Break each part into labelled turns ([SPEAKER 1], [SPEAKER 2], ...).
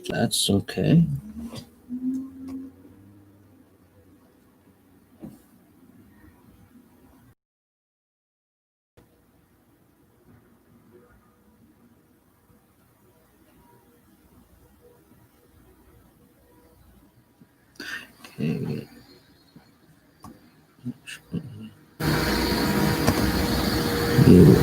[SPEAKER 1] That's okay. Okay. You.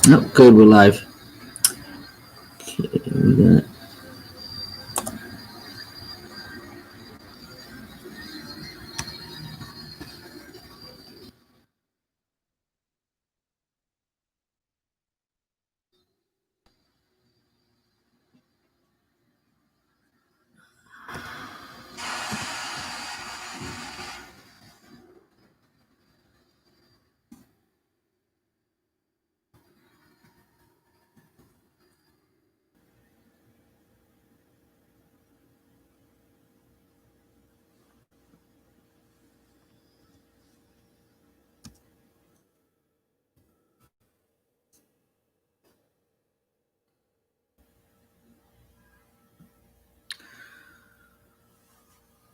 [SPEAKER 1] Oh, good, we're live. Okay, we got.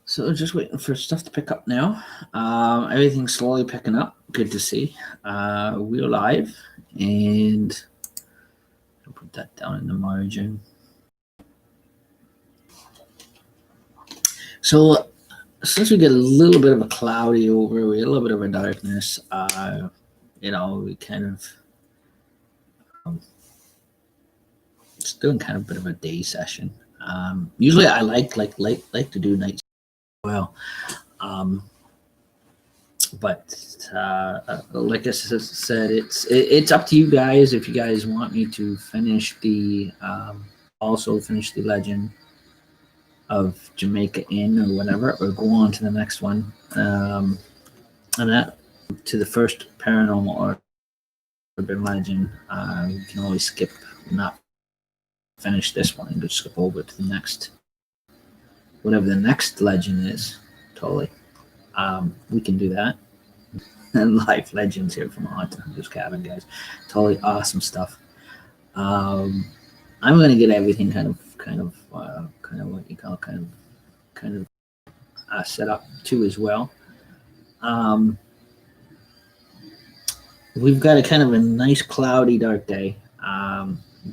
[SPEAKER 1] So just waiting for stuff to pick up now. Everything's slowly picking up. Good to see. We're live, and I'll put that down in the margin. So since we get a little bit of a cloudy over, we get a little bit of a darkness. We kind of just doing kind of a bit of a day session. Usually, I like to do nights as well. But like I said, it's up to you guys if you guys want me to finish the also finish the Legend of Jamaica Inn or whatever, or go on to the next one, and that to the first Paranormal or Urban Legend. You can always skip, not finish this one, and just skip over to the next, whatever the next legend is. Totally, we can do that. And life legends here from Haunted Hunter's Cabin, guys. Totally awesome stuff. I'm gonna get everything kind of what you call kind of set up too as well. We've got a kind of a nice cloudy, dark day.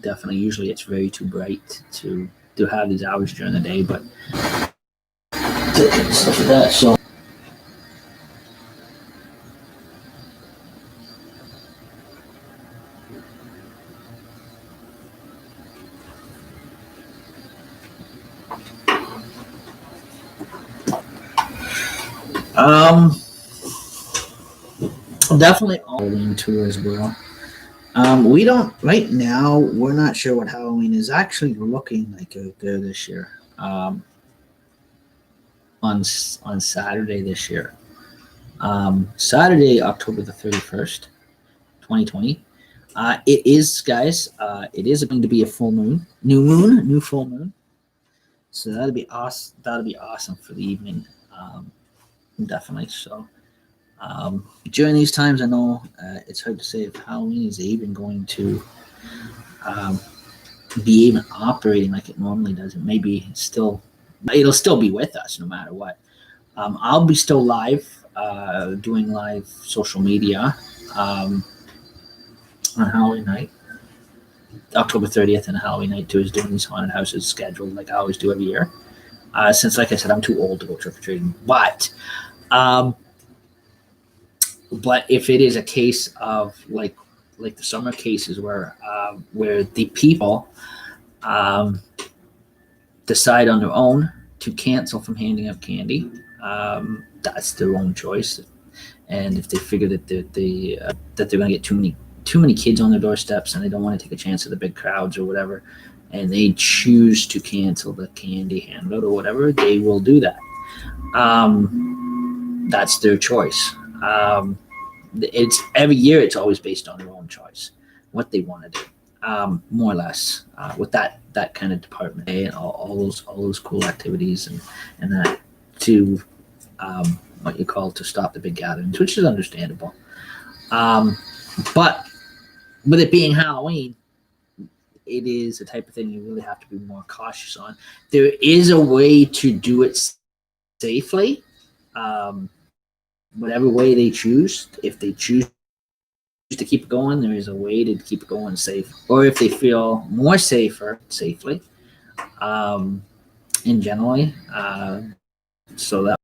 [SPEAKER 1] Definitely, usually it's very too bright to have these hours during the day, but stuff like that. So. Definitely all into as well. We don't right now. We're not sure what Halloween is actually looking like out there this year. On Saturday this year, Saturday, October the 31st, 2020. It is, guys. It is going to be a full moon, new full moon. So that'll be awesome. That'll be awesome for the evening. Definitely. So during these times, I know it's hard to say if Halloween is even going to be even operating like it normally does. It may be still, it'll still be with us no matter what. I'll be still live, doing live social media on Halloween night, October 30th, and Halloween night too, is doing these haunted houses scheduled like I always do every year. Since, like I said, I'm too old to go trick or treating, but if it is a case of like the summer cases where the people decide on their own to cancel from handing out candy, that's their own choice. And if they figure that they're going to get too many kids on their doorsteps and they don't want to take a chance of the big crowds or whatever, and they choose to cancel the candy handout or whatever, they will do that. That's their choice. It's every year. It's always based on their own choice, what they want to do, more or less, with that kind of department and all those cool activities and that to what you call to stop the big gatherings, which is understandable. But with it being Halloween, it is the type of thing you really have to be more cautious on. There is a way to do it safely. Whatever way they choose, if they choose to keep it going, there is a way to keep it going safe. Or if they feel more safely, in generally, so that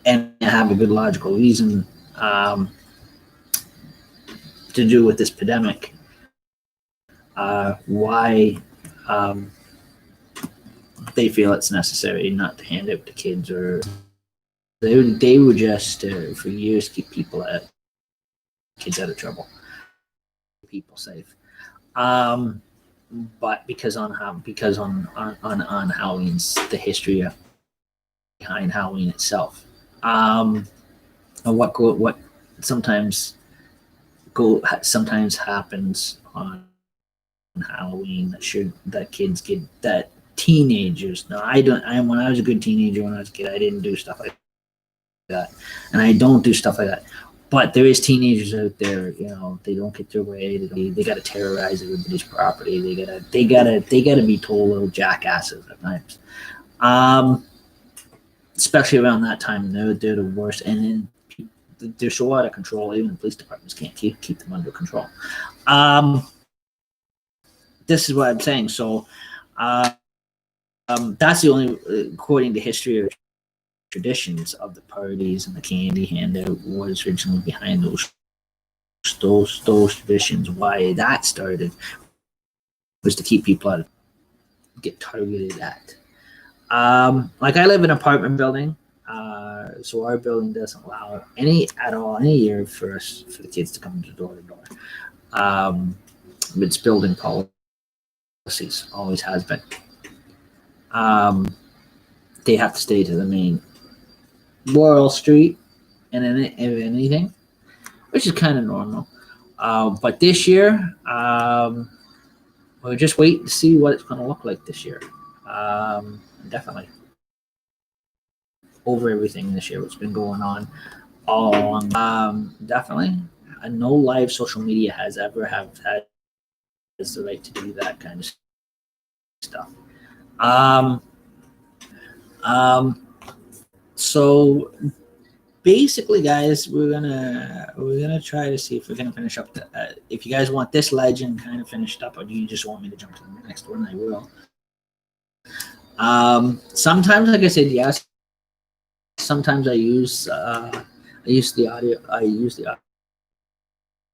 [SPEAKER 1] and have a good logical reason to do with this pandemic, why they feel it's necessary not to hand out to kids, or they would just for years keep kids out of trouble, people safe. But because on Halloween's the history behind Halloween itself, and what sometimes happens on Halloween that kids get, that teenagers. Now when I was a good teenager, when I was a kid, I didn't do stuff like that, and I don't do stuff like that. But there is teenagers out there, they don't get their way. They got to terrorize everybody's property. They gotta be told little jackasses at times. Especially around that time, they're the worst, and then they're so out of control. Even the police departments can't keep them under control. This is what I'm saying. So that's the only, according to history or traditions of the parties and the candy handout, was originally behind those traditions. Why that started was to keep people out of get targeted at. Like I live in an apartment building, so our building doesn't allow any year for the kids to come door to door. It's building policies, always has been. They have to stay to the main Laurel Street, and then if anything, which is kind of normal. But this year, we'll just wait to see what it's going to look like this year. Definitely over everything this year, what's been going on all along. Definitely, no live social media has ever had the right to do that kind of stuff. So basically, guys, we're gonna try to see if we're gonna finish up if you guys want this legend kind of finished up, or do you just want me to jump to the next one? I will. Sometimes, like I said, yes. Sometimes I use the audio. I use the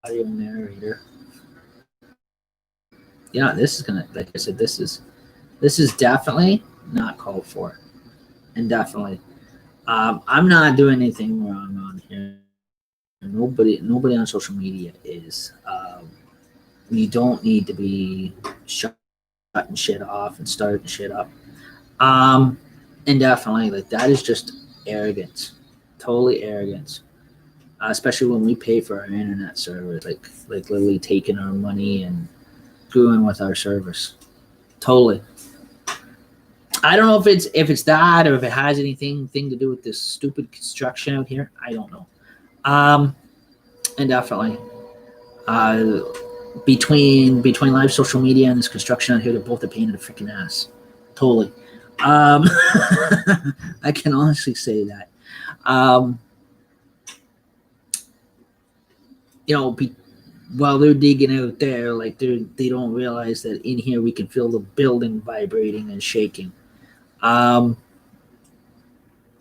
[SPEAKER 1] audio narrator. This is gonna, like I said, this is definitely not called for, and definitely, I'm not doing anything wrong on here. Nobody on social media is. You don't need to be shutting shit off and starting shit up. And definitely, like, that is just arrogance, totally arrogance. Especially when we pay for our internet service, like literally taking our money and screwing with our service. Totally. I don't know if it's that, or if it has anything to do with this stupid construction out here. I don't know. And definitely, between live social media and this construction out here, they're both a pain in the freaking ass. Totally. I can honestly say that. While they're digging out there, like they don't realize that in here we can feel the building vibrating and shaking.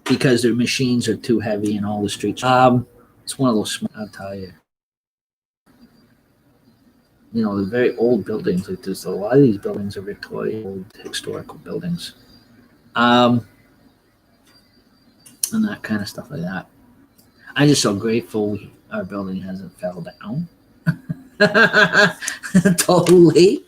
[SPEAKER 1] Because their machines are too heavy in all the streets. It's one of those, I'll tell you. the very old buildings. Like there's a lot of these buildings are Victorian old historical buildings, and that kind of stuff like that. I'm just so grateful our building hasn't fell down. Totally.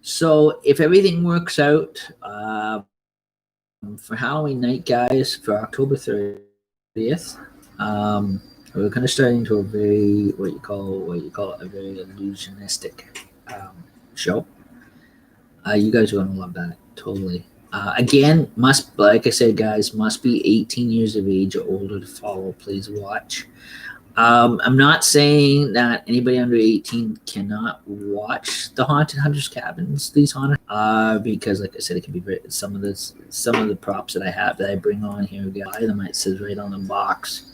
[SPEAKER 1] So if everything works out for Halloween night, guys, for October 30th, we're kind of starting to a very what you call a very illusionistic show. You guys are gonna love that totally. Again, like I said, guys, must be 18 years of age or older to follow. Please watch. I'm not saying that anybody under 18 cannot watch the Haunted Hunters Cabins, these haunted, because like I said, it can be some of the props that I have that I bring on here. Buy them, it says right on the box.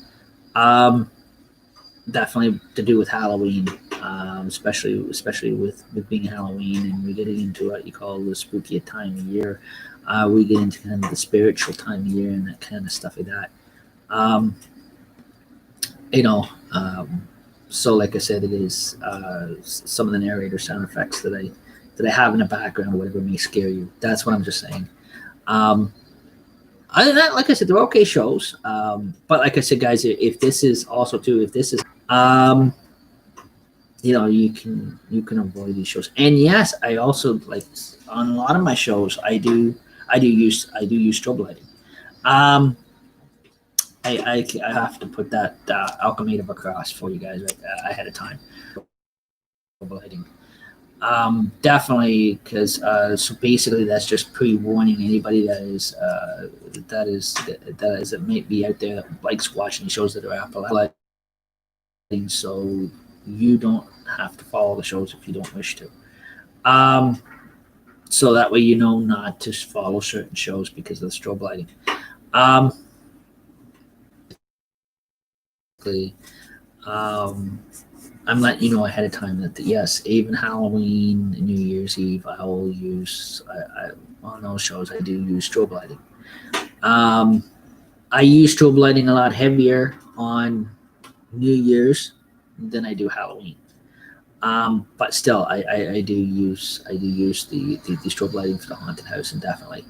[SPEAKER 1] Definitely to do with Halloween, especially with being Halloween, and we're getting into what you call the spooky time of year. We get into kind of the spiritual time of year and that kind of stuff like that. So like I said, it is some of the narrator sound effects that I have in the background or whatever may scare you. That's what I'm just saying. Other than that, like I said, they're okay shows. But like I said, guys, if this is you can avoid these shows. And yes, I also like on a lot of my shows, I do use strobe lighting. I have to put that Alchemative across for you guys right ahead of time. Lighting. Definitely, because so basically that's just pre-warning anybody that may be out there that likes watching shows that are Apple lighting, so you don't have to follow the shows if you don't wish to. So that way you know not to follow certain shows because of the strobe lighting. I'm letting you know ahead of time that yes, even Halloween, New Year's Eve, I will use on those shows. I do use strobe lighting. I use strobe lighting a lot heavier on New Year's than I do Halloween. But still, I do use the strobe lighting for the haunted house, and definitely.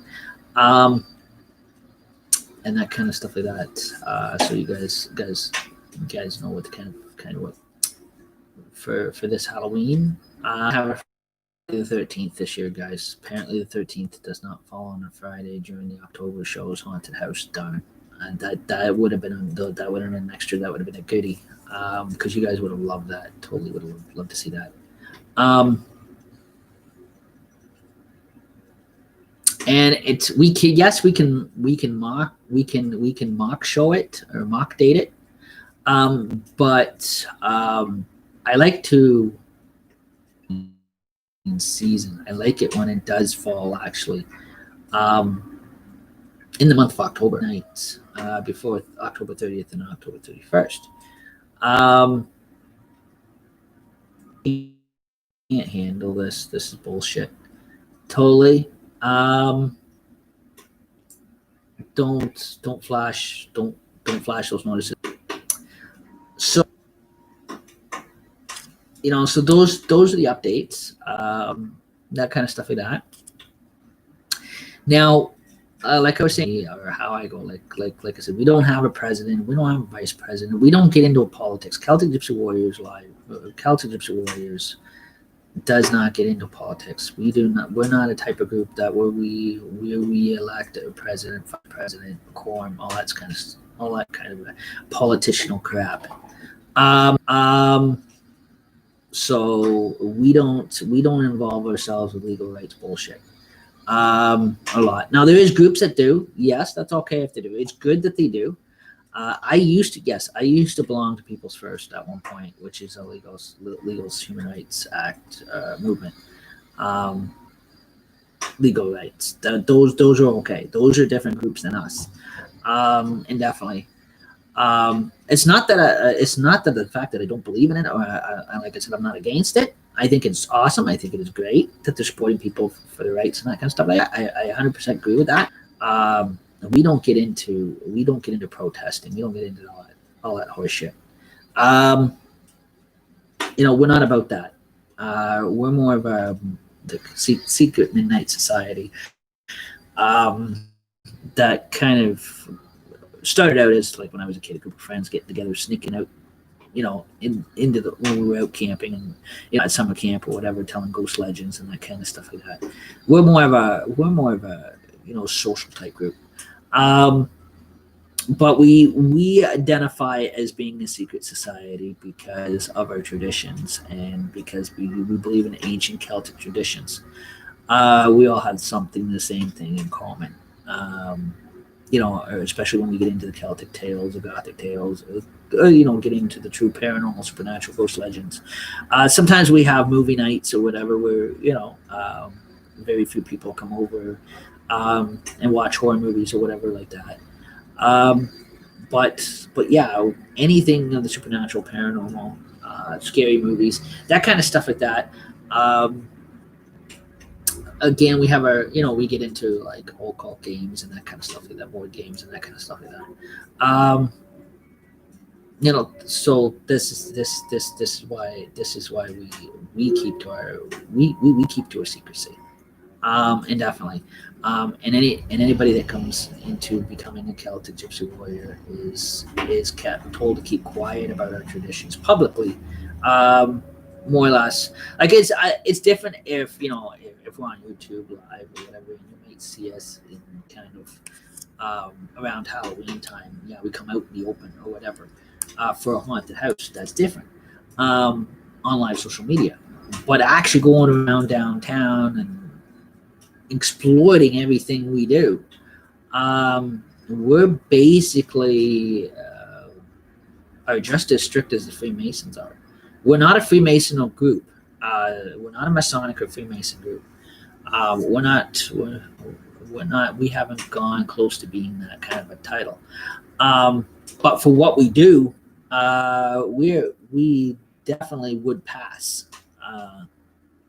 [SPEAKER 1] And that kind of stuff like that. So you guys know what kind of what for this Halloween. I have the 13th this year, guys. Apparently the 13th does not fall on a Friday during the October show's haunted house. Darn, and that would have been an extra. That would have been a goodie, because you guys would have loved that. Totally would have loved to see that. And we can mock show it or mock date it, but I like to in season. I like it when it does fall actually, in the month of October nights, before October 30th and October 31st. Can't handle this. This is bullshit. Totally. Don't flash those notices. So so those are the updates, that kind of stuff like that. Now, like I was saying, or how I go, like I said, we don't have a president, we don't have a vice president, we don't get into politics. Celtic Gypsy Warriors does not get into politics. We're not a type of group that where we elect a president, quorum, all that kind of politicial crap. So we don't involve ourselves with legal rights bullshit. A lot. Now there is groups that do. Yes, that's okay if they do. It's good that they do. I used to belong to People's First at one point, which is a Legals Human Rights Act movement. Legal rights. Those are okay. Those are different groups than us, and definitely. It's not that the fact that I don't believe in it, or like I said, I'm not against it. I think it's awesome. I think it is great that they're supporting people for their rights and that kind of stuff. I 100% agree with that. We don't get into protesting. We don't get into all that horse shit. We're not about that. We're more of the secret midnight society that kind of started out as like when I was a kid, a group of friends getting together, sneaking out, into when we were out camping and at summer camp or whatever, telling ghost legends and that kind of stuff like that. We're more of a social type group. But we identify as being a secret society because of our traditions and because we believe in ancient Celtic traditions. We all have something, the same thing in common. Especially when we get into the Celtic tales, the Gothic tales, get into the true paranormal, supernatural, ghost legends. Sometimes we have movie nights or whatever where, very few people come over and watch horror movies or whatever like that. But yeah, anything of the supernatural, paranormal, scary movies, that kind of stuff like that. Again, we have we get into like occult games and that kind of stuff like that, board games and that kind of stuff like that. So this is why we keep to our we keep to our secrecy. And definitely, and anybody that comes into becoming a Celtic Gypsy warrior is told to keep quiet about our traditions publicly, more or less. Like it's different if if we're on YouTube live or whatever, and you might see us in kind of around Halloween time. Yeah, we come out in the open or whatever for a haunted house. That's different on live social media, but actually going around downtown and exploiting everything we do. We're basically are just as strict as the Freemasons are. We're not a Freemason group. We're not a Masonic or Freemason group. We're not. We haven't gone close to being that kind of a title. But for what we do, we definitely would pass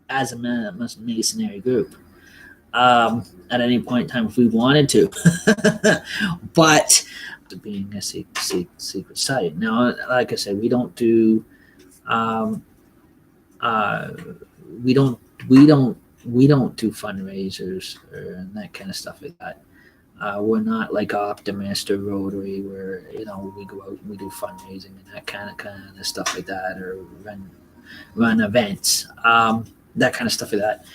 [SPEAKER 1] as a Masonry group. At any point in time if we wanted to. But being a secret site. Now, like I said, we don't do do fundraisers or that kind of stuff like that. We're not like Optimist or Rotary where we go out and we do fundraising and that kind of stuff like that, or run events, that kind of stuff like that.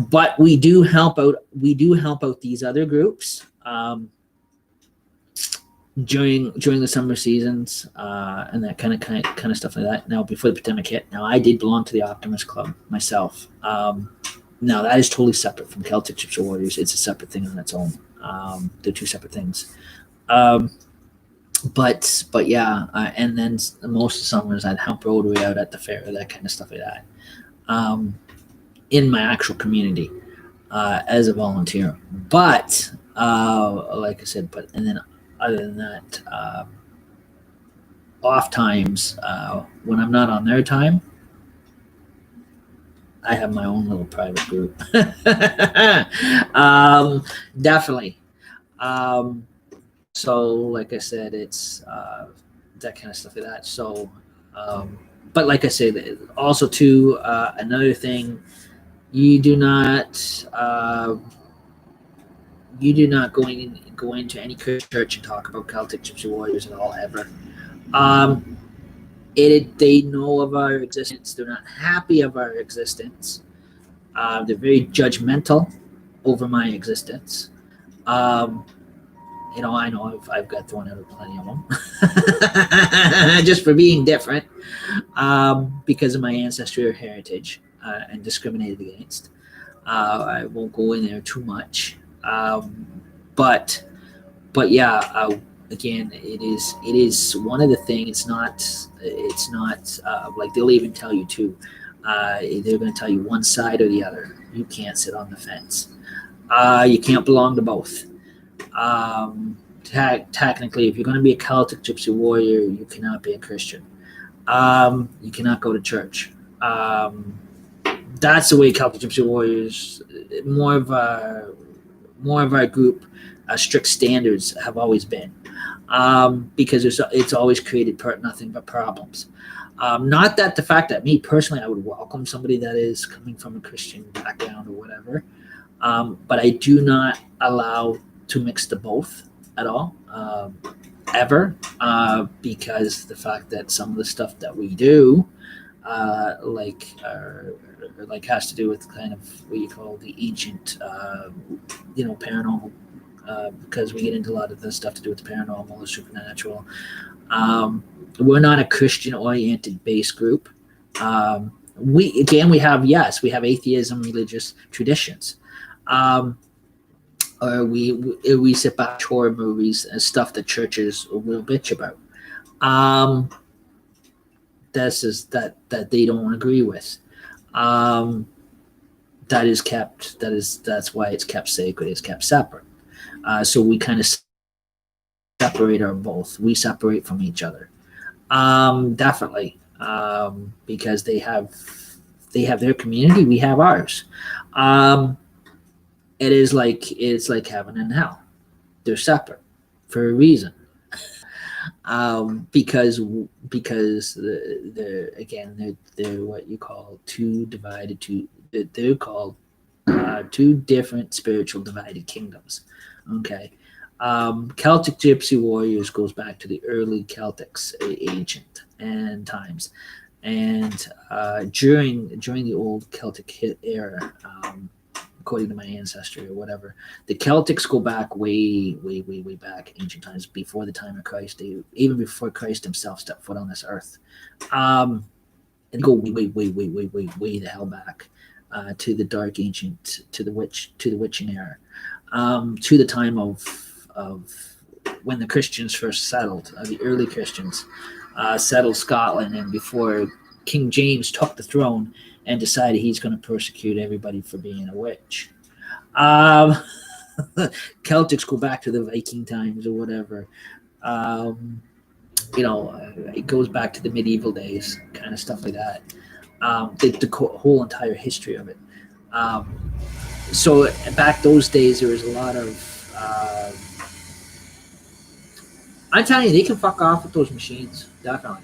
[SPEAKER 1] But we do help out. We do help out these other groups during the summer seasons and that kind of stuff like that. Now, before the pandemic hit, now I did belong to the Optimist Club myself. Now that is totally separate from Celtic Gypsy Warriors. It's a separate thing on its own. They're two separate things. But yeah, and then most of the summers I'd help Rotary out at the fair, that kind of stuff like that. In my actual community as a volunteer. But like I said, and then other than that, off times when I'm not on their time, I have my own little private group. Definitely. So like I said, it's that kind of stuff like that. So but like I said, also too, another thing, you do not go into any church and talk about Celtic Gypsy Warriors at all, ever. They know of our existence. They're not happy of our existence. They're very judgmental over my existence. I know I've got thrown out of plenty of them just for being different, because of my ancestry or heritage, and discriminated against. I won't go in there too much, but yeah. Again, it is one of the things. It's not like they'll even tell you too. They're going to tell you one side or the other. You can't sit on the fence. You can't belong to both. Technically, if you're going to be a Celtic Gypsy warrior, you cannot be a Christian. You cannot go to church. That's the way Celtic Gypsy Warriors, more of our group, strict standards have always been, because it's always created nothing but problems. Not that the fact that me personally, I would welcome somebody that is coming from a Christian background or whatever, but I do not allow to mix the both at all, ever, because the fact that some of the stuff that we do, like has to do with kind of what you call the ancient, paranormal, because we get into a lot of the stuff to do with the paranormal, the supernatural. We're not a Christian-oriented base group. We have atheism, religious traditions. Or we sit back horror movies and stuff that churches will bitch about. This is that they don't agree with. That's why it's kept sacred. It's kept separate. So we kind of separate our both. We separate from each other. Definitely, because they have their community. We have ours. It's like heaven and hell. They're separate for a reason. Because they're what you call they're called two different spiritual divided kingdoms. Okay. Celtic Gypsy Warriors goes back to the early Celtics, ancient and times, and during the old Celtic era, according to my ancestry or whatever, the Celtics go back way back, ancient times, before the time of Christ, even before Christ himself stepped foot on this earth, and go way the hell back, to the dark ancient, to the witching era, to the time of when the Christians first settled, the early Christians settled Scotland, and before King James took the throne and decided he's going to persecute everybody for being a witch. Celtics go back to the Viking times or whatever. It goes back to the medieval days, kind of stuff like that. The whole entire history of it. So back those days, there was a lot of. I'm telling you, they can fuck off with those machines, definitely.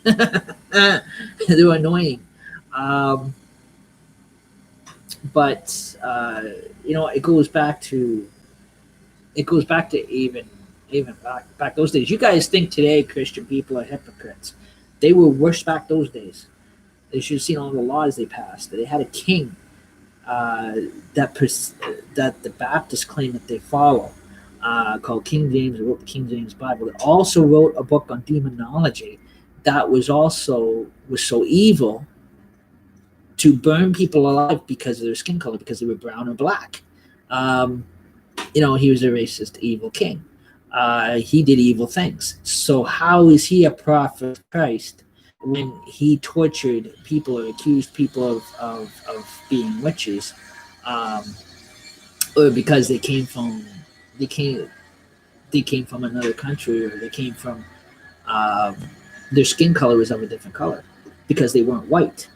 [SPEAKER 1] They're annoying. But it goes back to even back those days. You guys think today Christian people are hypocrites? They were worse back those days. They should have seen all the laws they passed. They had a king that the Baptists claim that they follow, called King James, who wrote the King James Bible. That also wrote a book on demonology that was so evil to burn people alive because of their skin color, because they were brown or black. He was a racist, evil king. He did evil things. So how is he a prophet of Christ when he tortured people or accused people of being witches, or because they came from another country, or they came from their skin color was of a different color because they weren't white.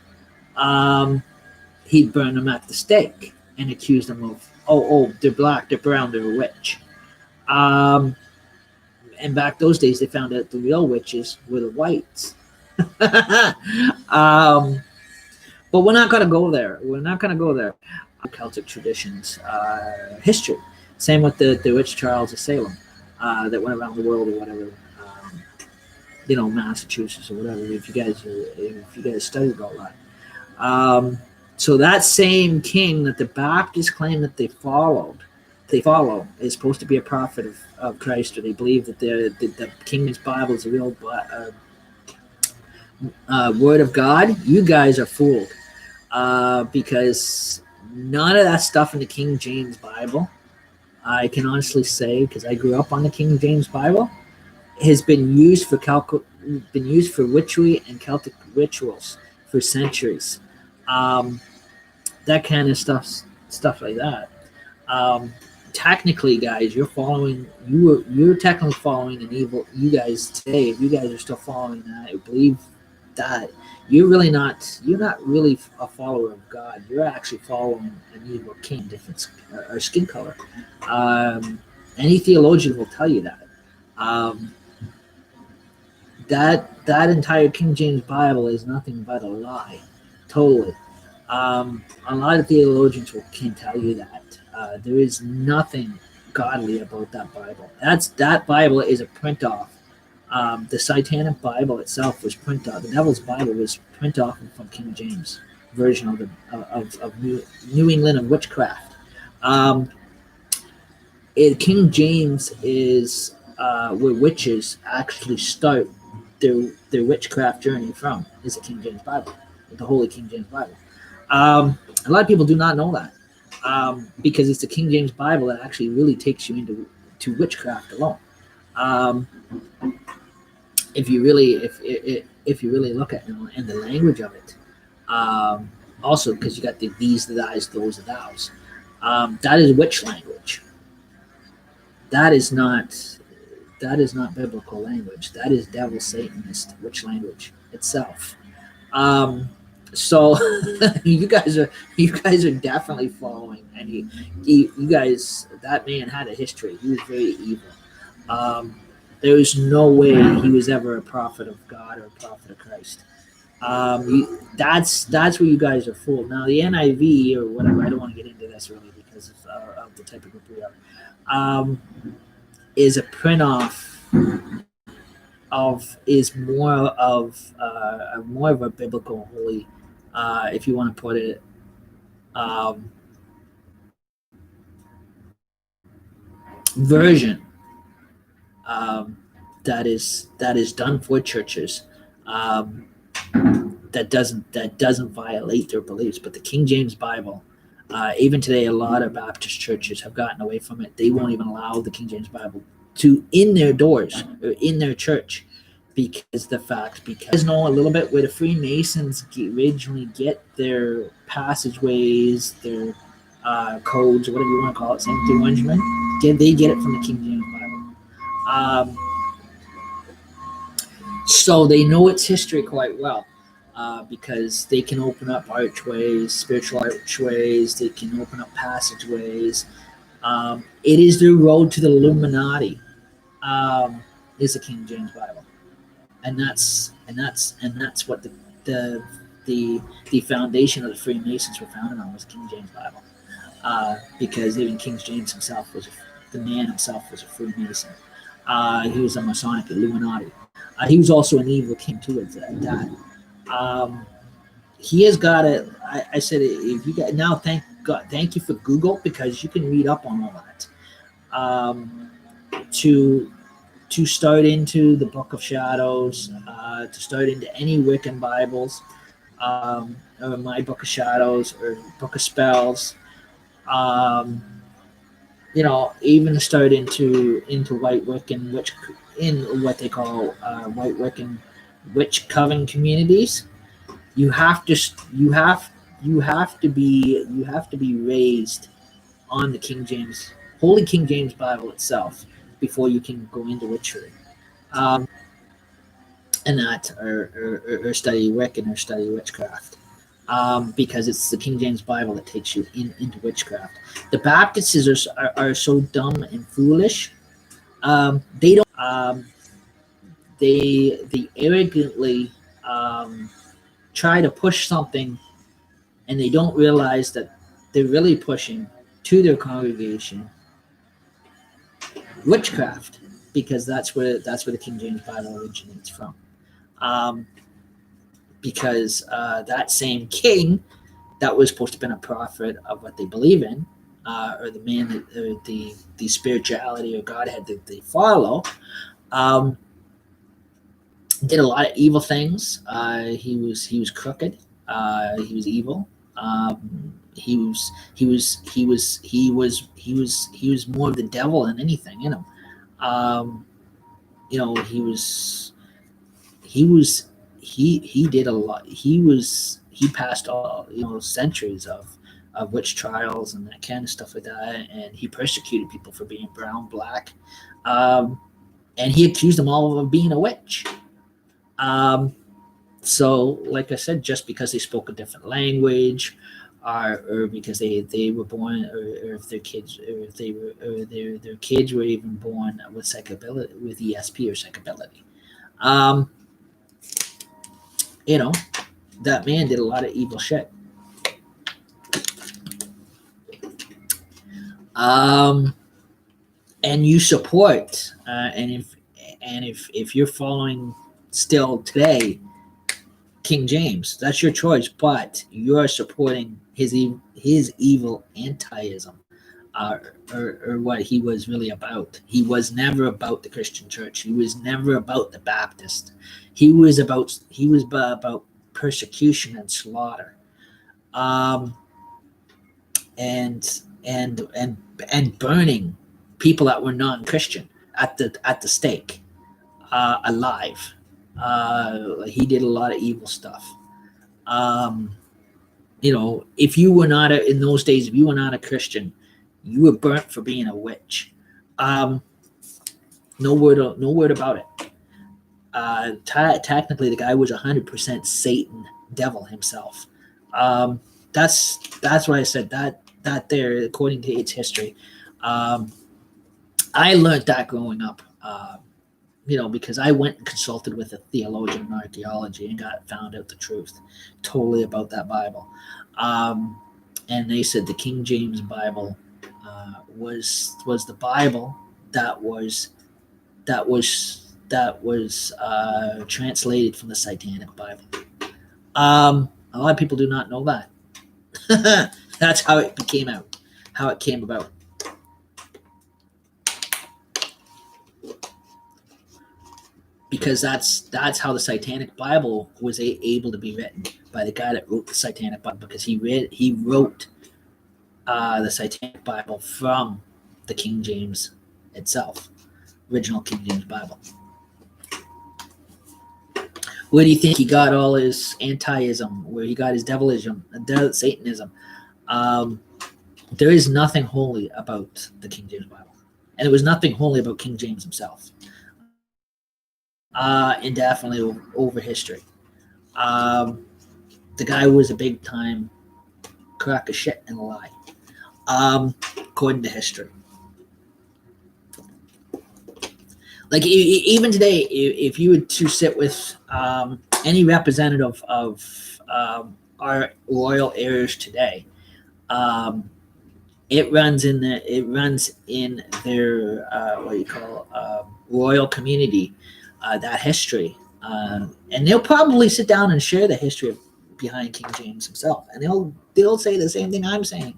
[SPEAKER 1] He'd burn them at the stake and accuse them of, they're black, they're brown, they're a witch. And back those days, they found out the real witches were the whites. But we're not going to go there. Celtic traditions, history. Same with the witch trials of Salem, that went around the world or whatever. Massachusetts or whatever. If you guys studied all that. So that same king that the Baptists claim that they follow is supposed to be a prophet of Christ, or they believe that the King's Bible is a real word of God. You guys are fooled, because none of that stuff in the King James Bible, I can honestly say, because I grew up on the King James Bible, has been used for witchery and Celtic rituals for centuries. That kind of stuff like that. Technically, guys, you're technically following an evil. You guys today, if you guys are still following that, I believe that you're not really a follower of God. You're actually following an evil king, different or skin color. Any theologian will tell you that. Um, that entire King James Bible is nothing but a lie, totally. A lot of theologians can tell you that there is nothing godly about that Bible. That Bible is a print off. The Satanic Bible itself was print off. The Devil's Bible was print off from King James version of New England of witchcraft. King James is where witches actually start their witchcraft journey from. Is the King James Bible, the Holy King James Bible. A lot of people do not know that because it's the King James Bible that actually really takes you into witchcraft alone. If you really look at it and the language of it, also because you got the these, the thys, those, the thous, that is witch language. That is not biblical language. That is devil Satanist witch language itself. So you guys are definitely following, and you guys, that man had a history. He was very evil. There was no way he was ever a prophet of God or a prophet of Christ. That's where you guys are fooled. Now the NIV or whatever, I don't want to get into this really because of the type of group we are. Is a print off of is more of a biblical holy, if you want to put it, version that is done for churches. That doesn't violate their beliefs. But the King James Bible, even today, a lot of Baptist churches have gotten away from it. They won't even allow the King James Bible in their doors or in their church because know a little bit where the Freemasons originally get their passageways, their codes, or whatever you want to call it, Sanctity Arrangement. They get it from the King James Bible. So they know its history quite well. Because they can open up archways, spiritual archways, they can open up passageways. It is the road to the Illuminati, is the King James Bible, and that's what the foundation of the Freemasons were founded on was King James Bible, because even King James himself was a Freemason. He was a Masonic Illuminati. He was also an evil king too at that. He has got it. I said, if you got now, thank you for Google because you can read up on all that. To start into the Book of Shadows, to start into any Wiccan Bibles, or my Book of Shadows or Book of Spells, even to start into White Wiccan, which in what they call White Wiccan witch coven communities. You have to be raised on the King James, Holy King James Bible itself before you can go into witchery, and that or study Wiccan or study witchcraft, because it's the King James Bible that takes you into witchcraft. The Baptists are so dumb and foolish. They don't. They arrogantly try to push something, and they don't realize that they're really pushing to their congregation witchcraft, because that's where the King James Bible originates from. Because that same king that was supposed to have been a prophet of what they believe in, or the man that the spirituality or Godhead that they follow, did a lot of evil things. He was crooked. He was evil. He was more of the devil than anything in him. He did a lot. He passed all centuries of witch trials and that kind of stuff like that, and he persecuted people for being brown, black, and he accused them all of being a witch. So, like I said, just because they spoke a different language, or because they were born, or if their kids, or if they were, or their kids were even born with psychability, with ESP or psychability, um, you know, that man did a lot of evil shit. Um, and you support, and if you're following still today King James, that's your choice, but you're supporting his evil antiism, uh, or what he was really about. He was never about the Christian church. He was never about the Baptist. He was about persecution and slaughter, um, and burning people that were non-Christian at the stake, alive. He did a lot of evil stuff. Um, if you were not in those days, if you were not a Christian, you were burnt for being a witch. Um, no word about it. Technically, the guy was 100% Satan, devil himself. Um, that's why I said that there, according to its history. Um, I learned that growing up. Because I went and consulted with a theologian in archaeology and found out the truth totally about that Bible. Um, and they said the King James Bible was the Bible that was translated from the Satanic Bible. A lot of people do not know that. That's how it came about. Because that's how the Satanic Bible was able to be written, by the guy that wrote the Satanic Bible, because he wrote the Satanic Bible from the King James itself, original King James Bible. Where do you think he got all his antiism? Where he got his devilism, Satanism? There is nothing holy about the King James Bible, and there was nothing holy about King James himself. And definitely over history. The guy was a big time crack of shit and a lie, according to history. Like even today, if you were to sit with any representative of our royal heirs today, it runs in their what do you call royal community, that history, and they'll probably sit down and share the history behind King James himself, and they'll say the same thing I'm saying,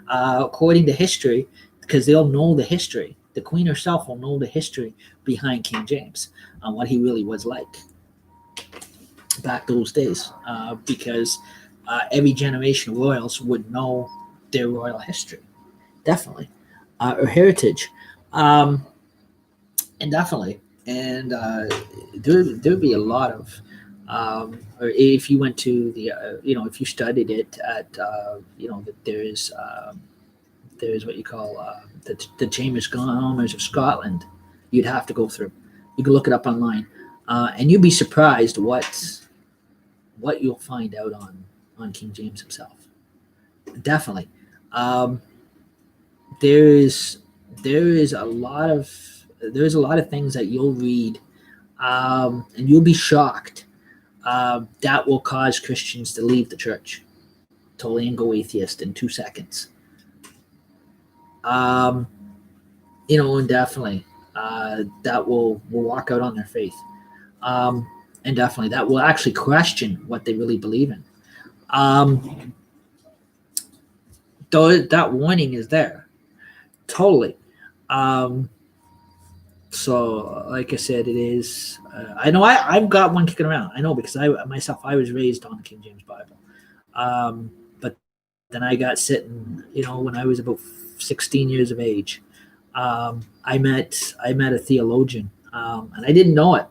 [SPEAKER 1] according to history, because they'll know the history. The Queen herself will know the history behind King James, what he really was like back those days, because every generation of royals would know their royal history, definitely, or heritage, and definitely. And there'd be a lot of, or if you went to the, if you studied it at, there's what you call the Chambers Commerce of Scotland. You'd have to go through. You can look it up online, and you'd be surprised what you'll find out on King James himself. Definitely, there is a lot of things that you'll read, and you'll be shocked, that will cause Christians to leave the church totally and go atheist in 2 seconds. And definitely, that will walk out on their faith, and definitely that will actually question what they really believe in. Though that warning is there, totally. So, like I said, it is. I know I've got one kicking around. I know, because I was raised on the King James Bible, but then I got sitting, when I was about 16 years of age. I met a theologian, and I didn't know it,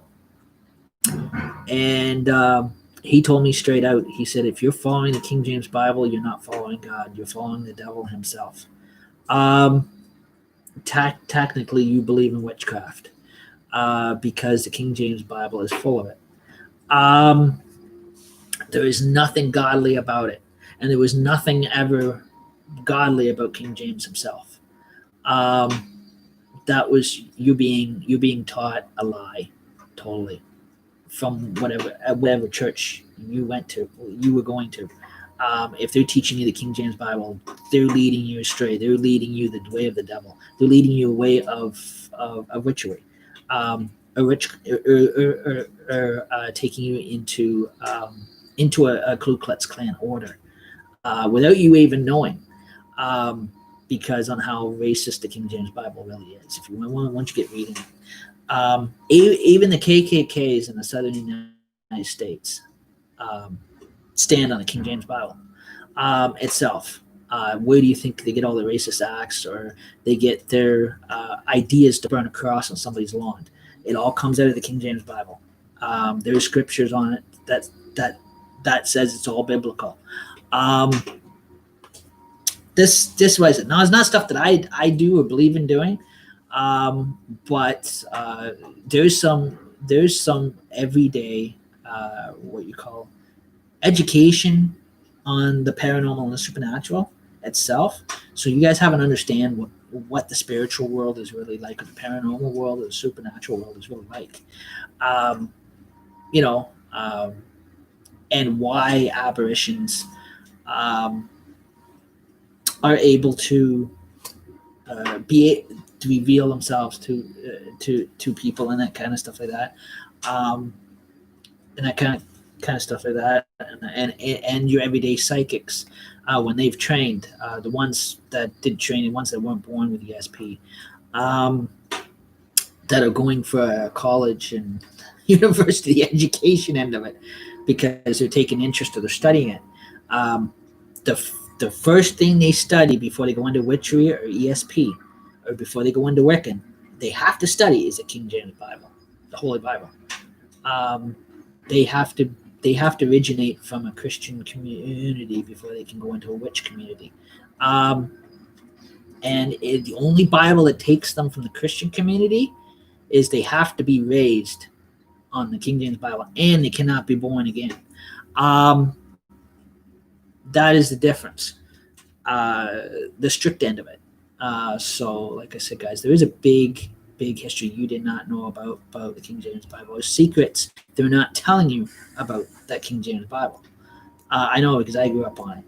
[SPEAKER 1] and he told me straight out. He said, "If you're following the King James Bible, you're not following God. You're following the devil himself. Technically, you believe in witchcraft, because the King James Bible is full of it." There is nothing godly about it, and there was nothing ever godly about King James himself. That was you being taught a lie, totally, from whatever church you went to, you were going to. If they're teaching you the King James Bible, they're leading you astray. They're leading you the way of the devil. They're leading you away of witchery, taking you into a Ku Klux Klan order without you even knowing, because on how racist the King James Bible really is. If you once you get reading it, even the KKKs in the southern United States stand on the King James Bible itself. Where do you think they get all the racist acts, or they get their ideas to burn a cross on somebody's lawn? It all comes out of the King James Bible. There's scriptures on it that says it's all biblical. This was it. Now, it's not stuff that I do or believe in doing, but there's some everyday what you call education on the paranormal and the supernatural itself, so you guys have an understand what the spiritual world is really like, or the paranormal world, or the supernatural world is really like, and why apparitions are able to reveal themselves to people, and that kind of stuff like that, and that kind of stuff like that, and your everyday psychics when they've trained, the ones that did train, the ones that weren't born with ESP, that are going for college and university education end of it because they're taking interest or they're studying it. The first thing they study before they go into witchery or ESP, or before they go into Wiccan, they have to study is the King James Bible, the Holy Bible. They have to originate from a Christian community before they can go into a witch community. And the only Bible that takes them from the Christian community is they have to be raised on the King James Bible, and they cannot be born again. That is the difference, the strict end of it. So, like I said, guys, there is a big history you did not know about the King James Bible. There's secrets they're not telling you about that King James Bible. I know because I grew up on it.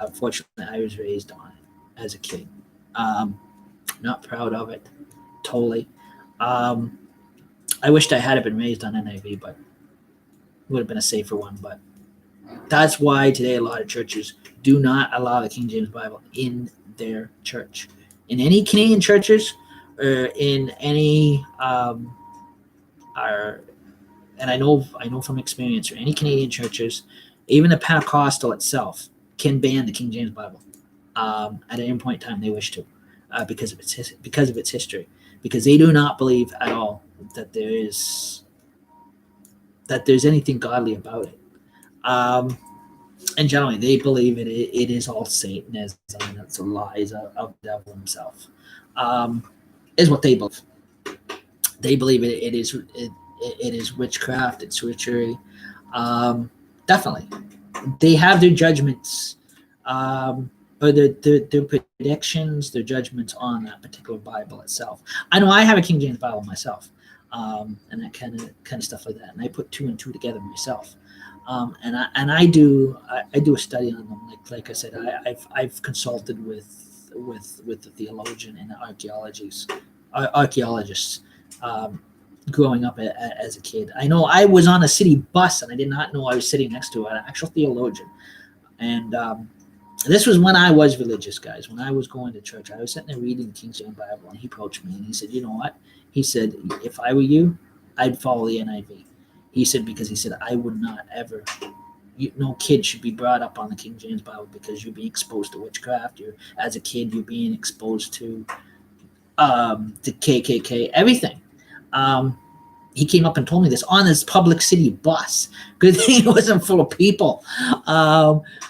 [SPEAKER 1] Unfortunately, I was raised on it as a kid. Not proud of it, totally. I wished I had been raised on NIV, but it would have been a safer one. But that's why today a lot of churches do not allow the King James Bible in their church. In any Canadian churches, or in any, and I know from experience, or any Canadian churches, even the Pentecostal itself can ban the King James Bible at any point in time they wish to, because of its history, because they do not believe at all that there's anything godly about it. And generally, they believe it is all Satanism, and it's the lies of the devil himself. Is what they believe. They believe it is witchcraft. It's witchery. Definitely, they have their judgments, or their predictions, their judgments on that particular Bible itself. I know I have a King James Bible myself, and that kind of stuff like that, and I put two and two together myself. And I do a study on them. Like I said, I've consulted with the theologian and the archaeologists growing up as a kid. I know I was on a city bus and I did not know I was sitting next to an actual theologian. And this was when I was religious, guys. When I was going to church, I was sitting there reading the King James Bible, and he approached me and he said, "You know what?" He said, "If I were you, I'd follow the NIV." He said, because he said, "I would not ever, no kid should be brought up on the King James Bible because you're being exposed to witchcraft. As a kid, you're being exposed to the KKK, everything." He came up and told me this on this public city bus. Good thing it wasn't full of people.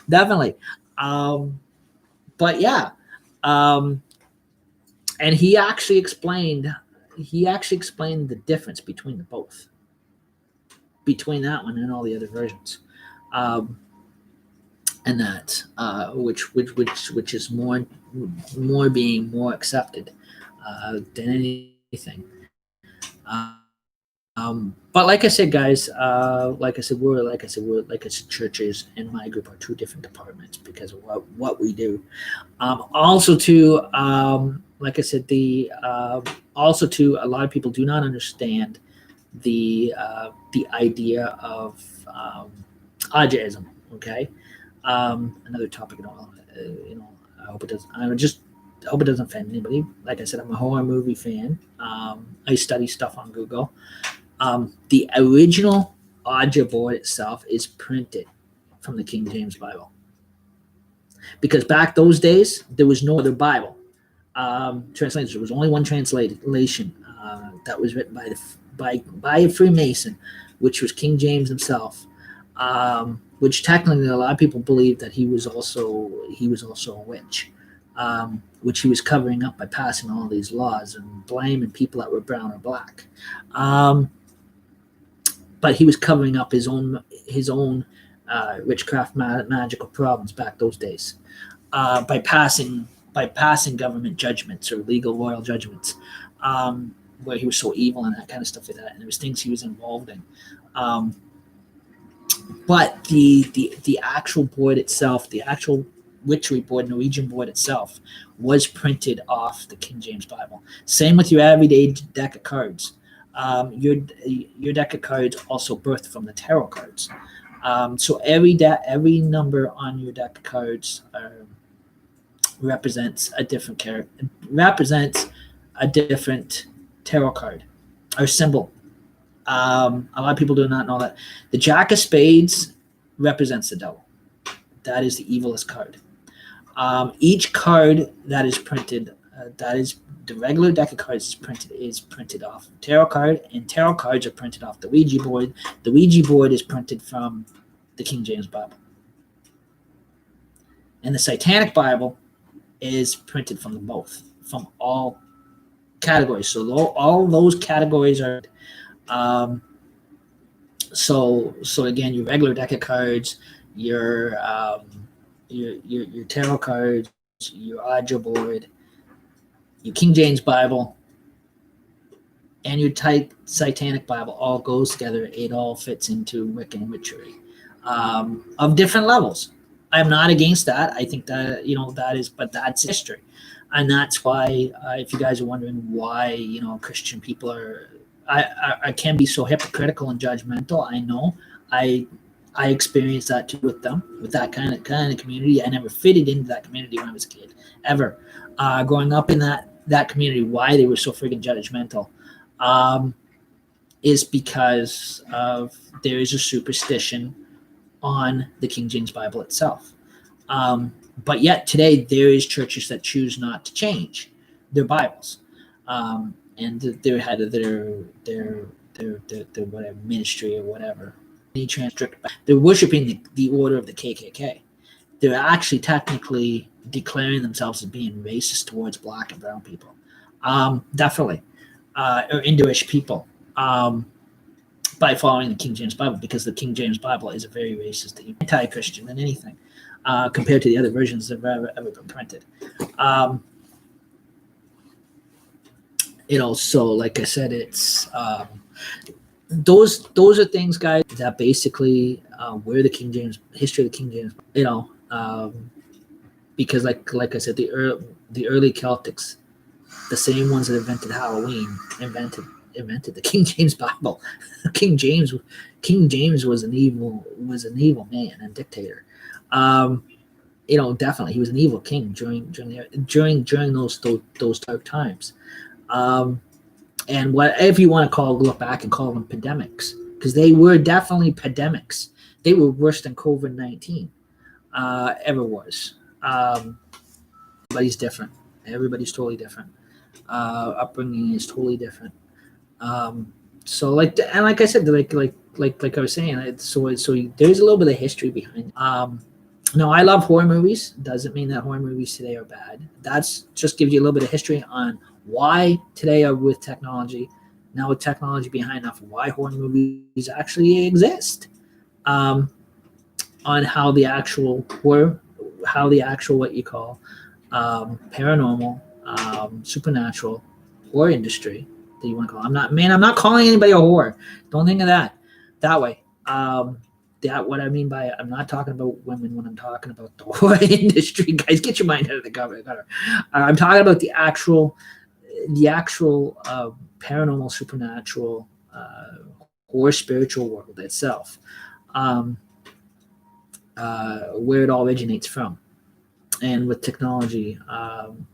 [SPEAKER 1] Definitely. But yeah. And he actually explained the difference between the both. Between that one and all the other versions. um, and that which is more being more accepted than anything. But like I said, guys, like I said, churches and my group are two different departments because of what we do. Also, too, like I said, also too, a lot of people do not understand the idea of Ajaism. Okay, another topic. I hope it doesn't. I hope it doesn't offend anybody. Like I said, I'm a horror movie fan. I study stuff on Google. The original Aja board itself is printed from the King James Bible because back those days there was no other Bible translation. There was only one translation that was written by a Freemason, which was King James himself. Which technically a lot of people believe that he was also a witch, which he was covering up by passing all these laws and blaming people that were brown or black. But he was covering up his own witchcraft magical problems back those days by passing government judgments or legal royal judgments, where he was so evil and that kind of stuff like that. And there was things he was involved in. But the actual board itself, the actual witchery board, Norwegian board itself, was printed off the King James Bible. Same with your everyday deck of cards. Your deck of cards also birthed from the tarot cards. So every number on your deck of cards represents a different tarot card or symbol. A lot of people do not know that the Jack of Spades represents the devil. That is the evilest card. Each card that is printed, that is the regular deck of cards is printed off tarot card, and tarot cards are printed off the Ouija board. The Ouija board is printed from the King James Bible, and the Satanic Bible is printed from from all categories. So all those categories are. So again, your regular deck of cards, your tarot cards, your Aja board, your King James Bible, and your Satanic Bible all goes together. It all fits into Wiccan witchery of different levels. I'm not against that. I think that but that's history, and that's why if you guys are wondering why Christian people are. I can be so hypocritical and judgmental. I know. I experienced that too with them, with that kind of community. I never fitted into that community when I was a kid, ever. Growing up in that community, why they were so freaking judgmental, is because there is a superstition on the King James Bible itself. But yet today there is churches that choose not to change their Bibles. And their head of their whatever ministry or whatever. They're worshiping the order of the KKK. They're actually technically declaring themselves as being racist towards black and brown people, definitely, or Indo-ish people, by following the King James Bible, because the King James Bible is a very racist, anti-Christian than anything, compared to the other versions that have ever been printed. So like I said, it's those are things, guys, that basically where the King James history of the King James, because like I said, the early Celtics, the same ones that invented Halloween, invented the King James Bible. King James was an evil man and dictator. Definitely he was an evil king during those dark times. And whatever you want to look back and call them pandemics, because they were definitely pandemics. They were worse than COVID-19 ever was. Everybody's different. Everybody's totally different. Upbringing is totally different. So like I said, like I was saying, so there's a little bit of history behind it. No, I love horror movies. Doesn't mean that horror movies today are bad. That's just gives you a little bit of history on why today are with technology. Now with technology behind enough, why horror movies actually exist. on how the actual what you call paranormal, supernatural, horror industry that you want to call. I'm not calling anybody a whore. Don't think of that way. That what I mean by I'm not talking about women when I'm talking about the horror industry. Guys, get your mind out of the gutter. I'm talking about the actual paranormal, supernatural, or spiritual world itself, where it all originates from, and with technology,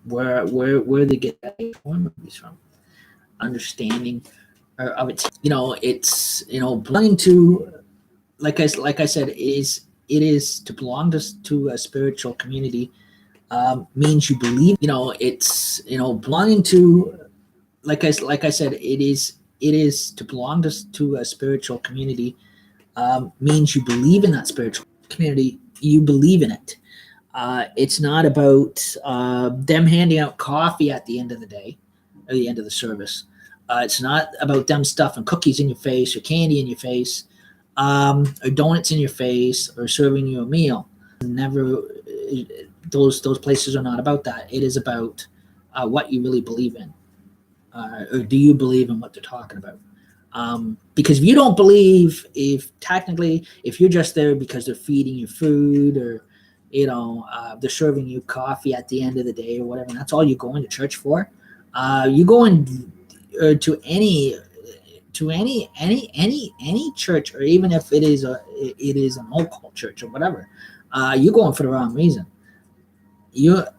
[SPEAKER 1] where they get horror movies from, understanding of it. It's belonging to, like I said, it is to belong to a spiritual community. Means you believe. It's belonging to, like I said, it is to belong to a spiritual community. Means you believe in that spiritual community. You believe in it. It's not about them handing out coffee at the end of the day, or the end of the service. It's not about them stuffing cookies in your face or candy in your face, or donuts in your face, or serving you a meal. Never. Those places are not about that. It is about what you really believe in, or do you believe in what they're talking about? Because if you don't believe, if you're just there because they're feeding you food, or they're serving you coffee at the end of the day or whatever, and that's all you're going to church for, you go in to any church, or even if it is an occult church or whatever, you're going for the wrong reason.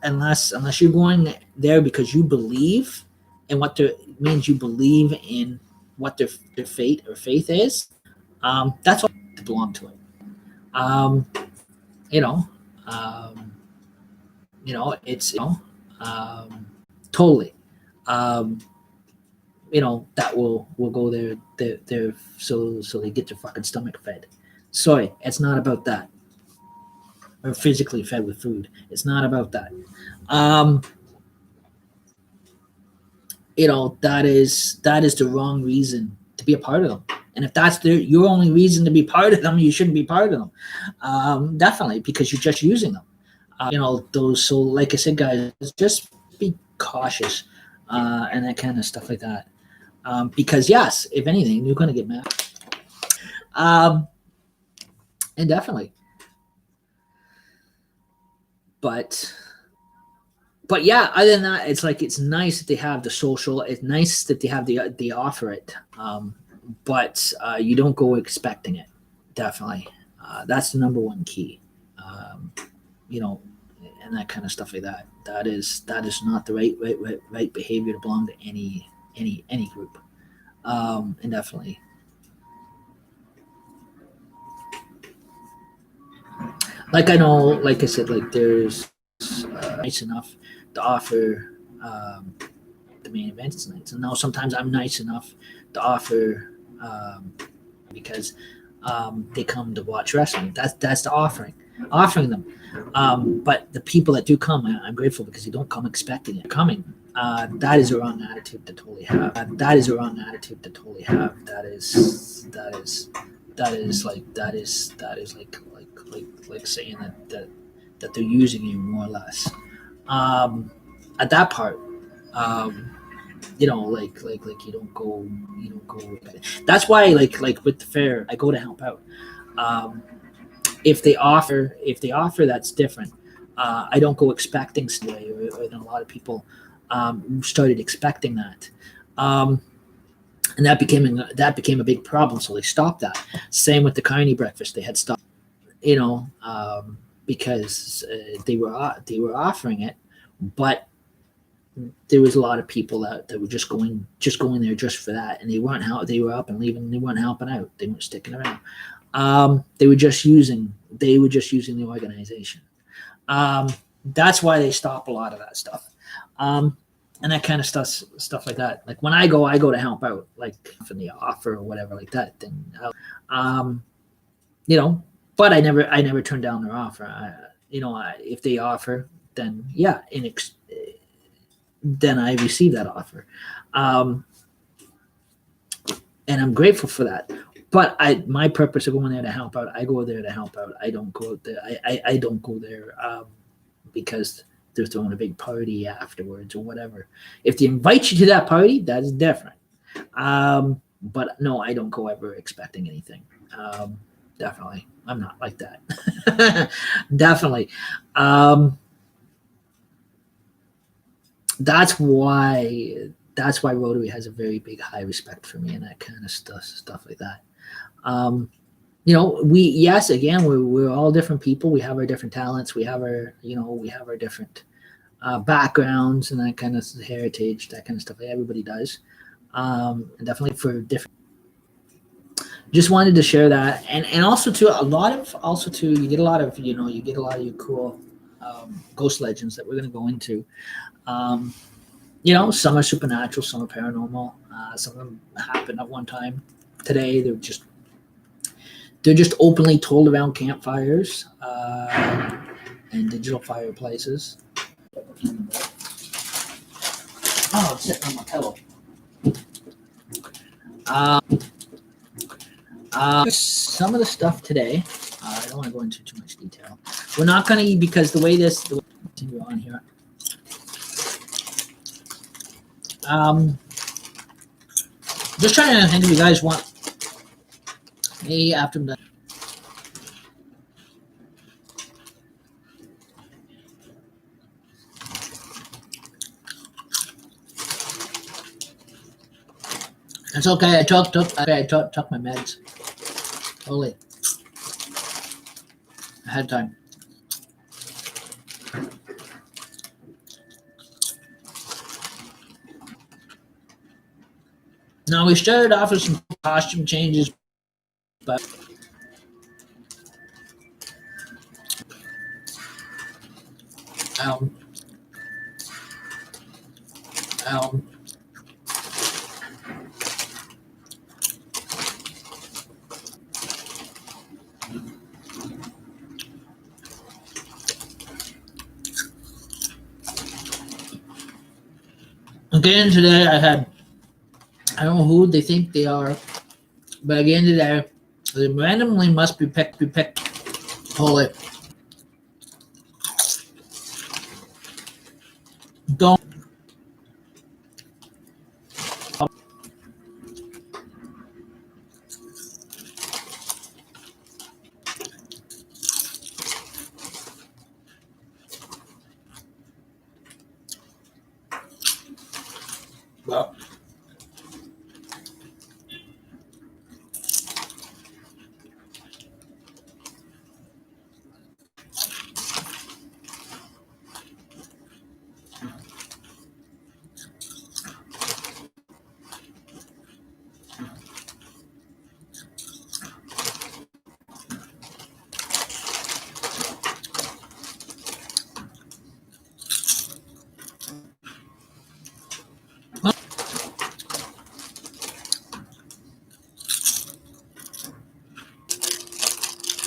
[SPEAKER 1] Unless you're going there because you believe in what means, you believe in what their fate or faith is. That's what to belong to it. It's totally. That will go there so they get their fucking stomach fed. Sorry, it's not about that. Or physically fed with food. It's not about that. That is the wrong reason to be a part of them. And if that's your only reason to be part of them, you shouldn't be part of them. Definitely, because you're just using them. Those. So, like I said, guys, just be cautious and that kind of stuff like that. Because yes, if anything, you're going to get mad. And definitely. But yeah, other than that, it's like, it's nice that they have the social. It's nice that they have the offer it. But you don't go expecting it. Definitely, that's the number one key. And that kind of stuff like that. That is not the right behavior to belong to any group. And definitely. Like I know, like I said, like there's nice enough to offer the main events tonight. And now sometimes I'm nice enough to offer because they come to watch wrestling. That's the offering them. But the people that do come, I'm grateful because they don't come expecting it coming. That is a wrong attitude to totally have. That is like saying that they're using you more or less. At that part, like you don't go. That's why like with the fair, I go to help out. If they offer, that's different. I don't go expecting something, or a lot of people started expecting that. And that became a big problem, so they stopped that. Same with the Carney breakfast, they had stopped, because they were offering it, but there was a lot of people that were just going there just for that, and they were up and leaving. They weren't helping out. They weren't sticking around. They were just using the organization. That's why they stop a lot of that stuff. And that kind of stuff like that. Like when I go to help out, like for the offer or whatever like that. Then, but I never turn down their offer. If they offer, then yeah, then I receive that offer, and I'm grateful for that. but my purpose of going there to help out, I go there to help out. I don't go there. I don't go there because they're throwing a big party afterwards or whatever. If they invite you to that party, that's different. But no, I don't go ever expecting anything. Definitely, I'm not like that. Definitely. That's why Rotary has a very big high respect for me and that kind of stuff like that. We're all different people. We have our different talents. We have our different backgrounds and that kind of heritage, that kind of stuff. Everybody does. And definitely for different. Just wanted to share that, and also too, you get a lot of your cool ghost legends that we're going to go into. Some are supernatural, some are paranormal. Some of them happened at one time. Today, they're just openly told around campfires and digital fireplaces. Oh, it's sitting on my pillow. Some of the stuff today, I don't want to go into too much detail. We're not going to, because the way continue on here. Just trying to think if you guys want me after the. It's okay. I took my meds. Totally. I had time. Now we started off with some costume changes, but again today I don't know who they think they are, but at the end of the day, they randomly must be picked. Holy. Don't. Well.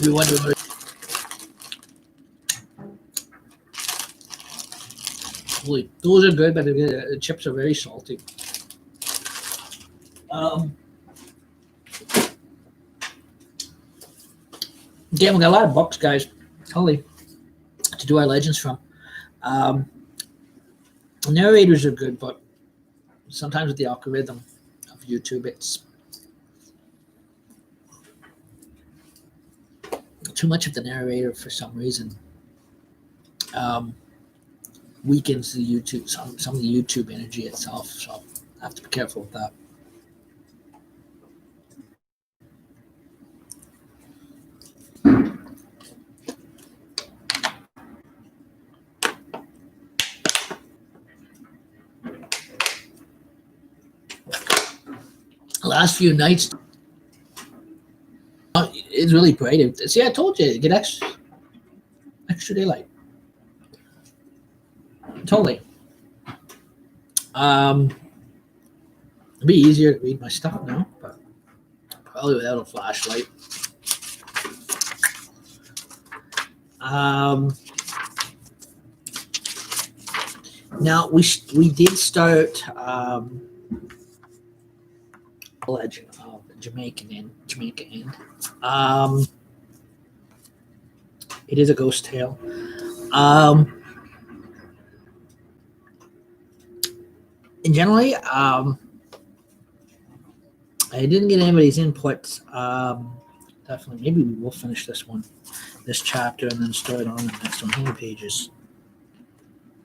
[SPEAKER 1] You wonder what. Holy, those are good, but the chips are very salty. Yeah, we got a lot of books, guys. Holy, to do our legends from. Narrators are good, but sometimes with the algorithm of YouTube, it's too much of the narrator for some reason. Weakens the YouTube, some of the YouTube energy itself. So I have to be careful with that. Last few nights, it's really bright. See, I told you, get extra daylight. Totally. It'd be easier to read my stuff now, but probably without a flashlight. Now we did start Legend of Jamaica Inn. It is a ghost tale. And generally, I didn't get anybody's input. Definitely, maybe we will finish this chapter, and then start on the next one. How many pages?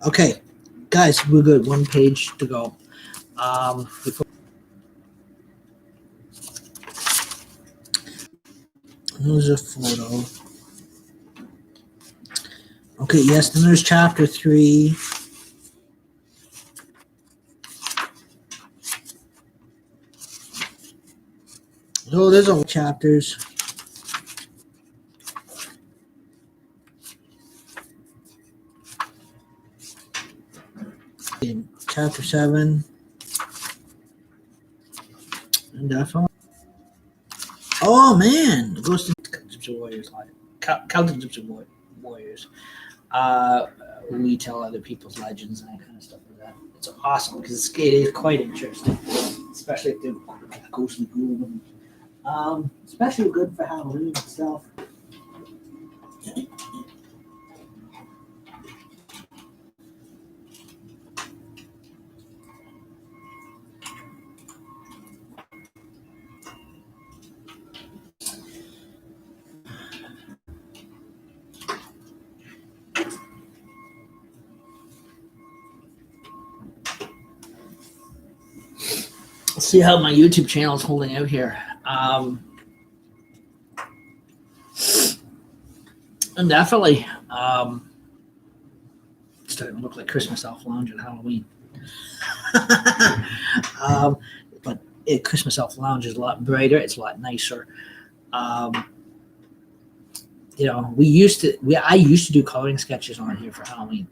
[SPEAKER 1] Okay, guys, we're good. One page to go. There's a photo. Okay, yes, then there's chapter 3. Oh, there's all chapters. In chapter 7. And definitely. Oh man, Ghost of Warriors, Celtic Gypsy Warriors. We tell other people's legends and that kind of stuff like that. It's awesome because it is quite interesting, especially if they're like ghostly ghoul. Especially good for Halloween itself. Let's see how my YouTube channel is holding out here. And definitely it's starting to look like Christmas Elf Lounge at Halloween. But Christmas Elf Lounge is a lot brighter. It's a lot nicer. You know, I used to do coloring sketches on here for Halloween.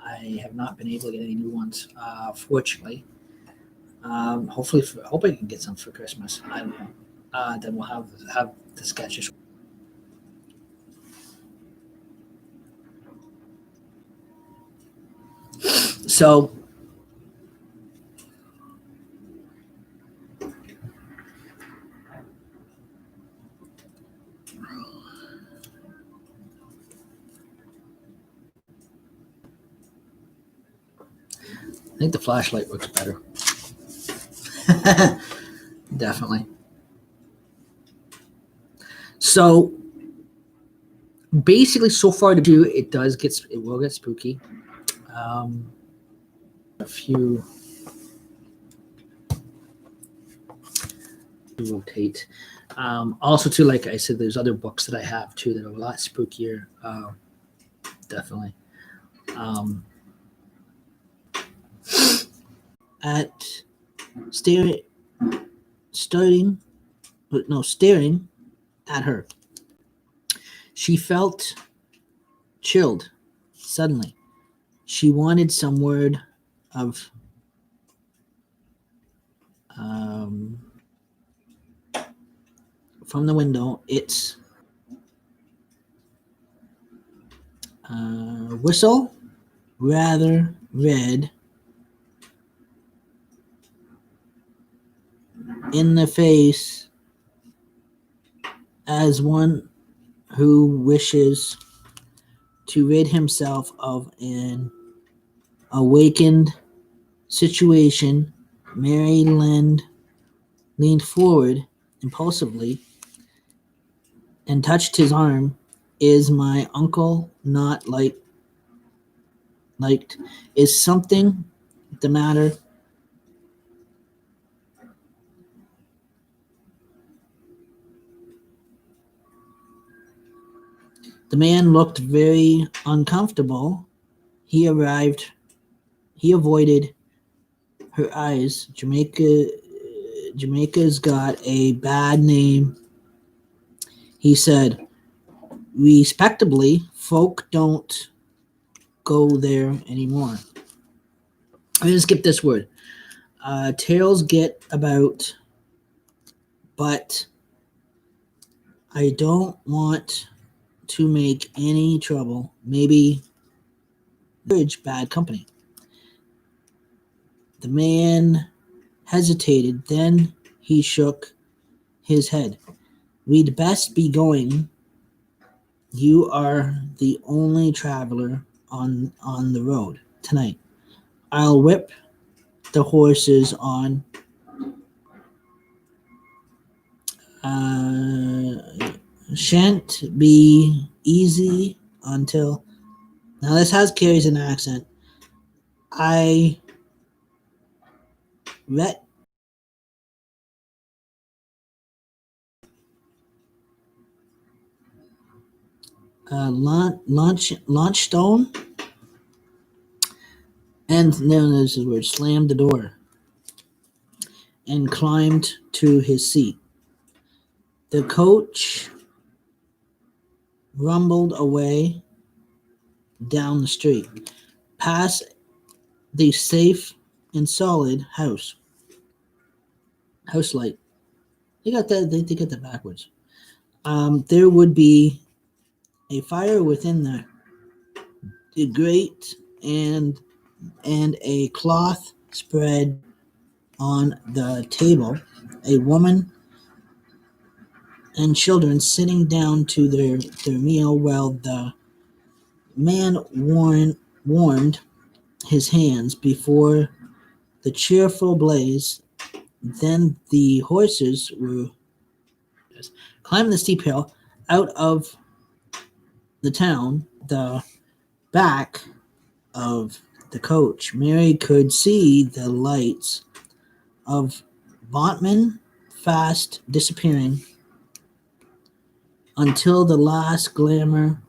[SPEAKER 1] I have not been able to get any new ones, fortunately. Hopefully, hope I can get some for Christmas. I don't know. Then we'll have the sketches. So, I think the flashlight works better. Definitely. So basically, so far to do, it will get spooky. A few rotate. Also, too, like I said, there's other books that I have too that are a lot spookier. Definitely. Staring at her. She felt chilled suddenly. She wanted some word of from the window. It's whistle, rather red in the face, as one who wishes to rid himself of an awakened situation. Mary leaned forward impulsively and touched his arm. Is my uncle not liked? Is something the matter? The man looked very uncomfortable. He avoided her eyes. Jamaica's got a bad name, he said. Respectably, folk don't go there anymore. I'm going to skip this word. Tales get about, but I don't want to make any trouble. Maybe bad company. The man hesitated. Then he shook
[SPEAKER 2] his head. We'd best be going. You are the only traveler on the road tonight. I'll whip the horses on. Shan't be easy until. Now this has carries an accent. I ret Launchstone, and then there's the word, slammed the door and climbed to his seat. The coach rumbled away down the street, past the safe and solid house light. They got that. They get that backwards. There would be a fire within the grate, and a cloth spread on the table. A woman and children sitting down to their meal while the man warmed his hands before the cheerful blaze. Then the horses were climbing the steep hill out of the town. The back of the coach, Mary could see the lights of Bontman fast disappearing until the last glimmer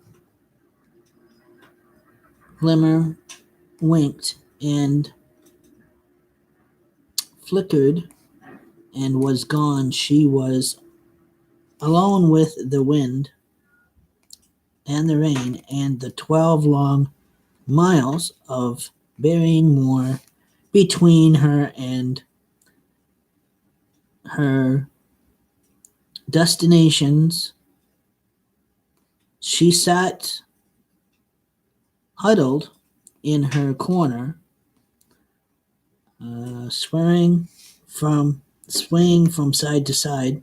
[SPEAKER 2] winked and flickered and was gone. She was alone with the wind and the rain and the 12 long miles of burying moor between her and her destinations. She sat huddled in her corner, swaying from side to side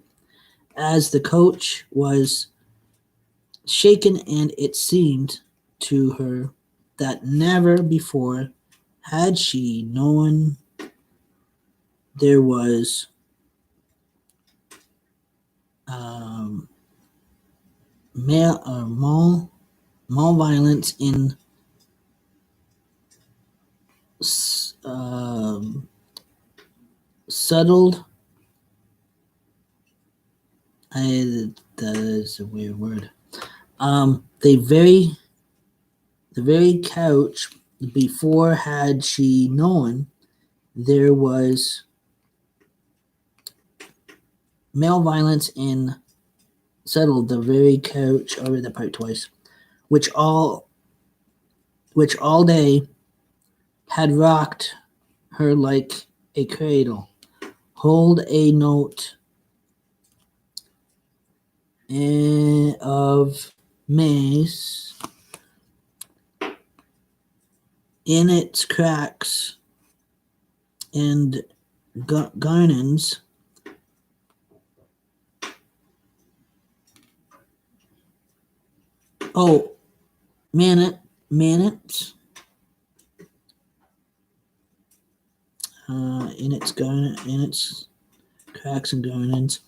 [SPEAKER 2] as the coach was shaken, and it seemed to her that never before had she known there was male violence in settled. That is a weird word. The very couch before had she known there was male violence in settled. The very couch. I read that part twice. Which all day had rocked her like a cradle. Hold a note of mace in its cracks and garnons. Oh, minutes. In its cracks and garnons.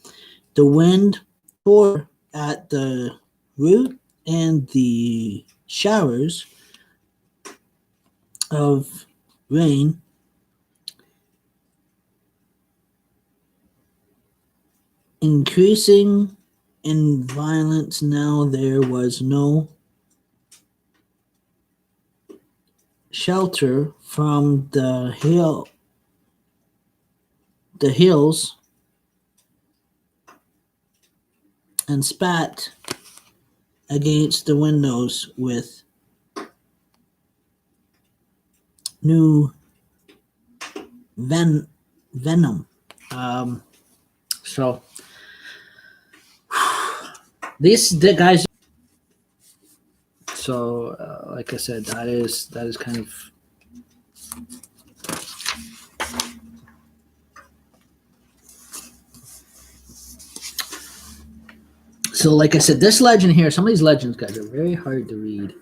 [SPEAKER 2] The wind tore at the root, and the showers of rain increasing in violence. Now there was no shelter from the hills, and spat against the windows with new venom. So the guys. So, like I said, that is kind of So, like I said, this legend here, some of these legends, guys, are very hard to read.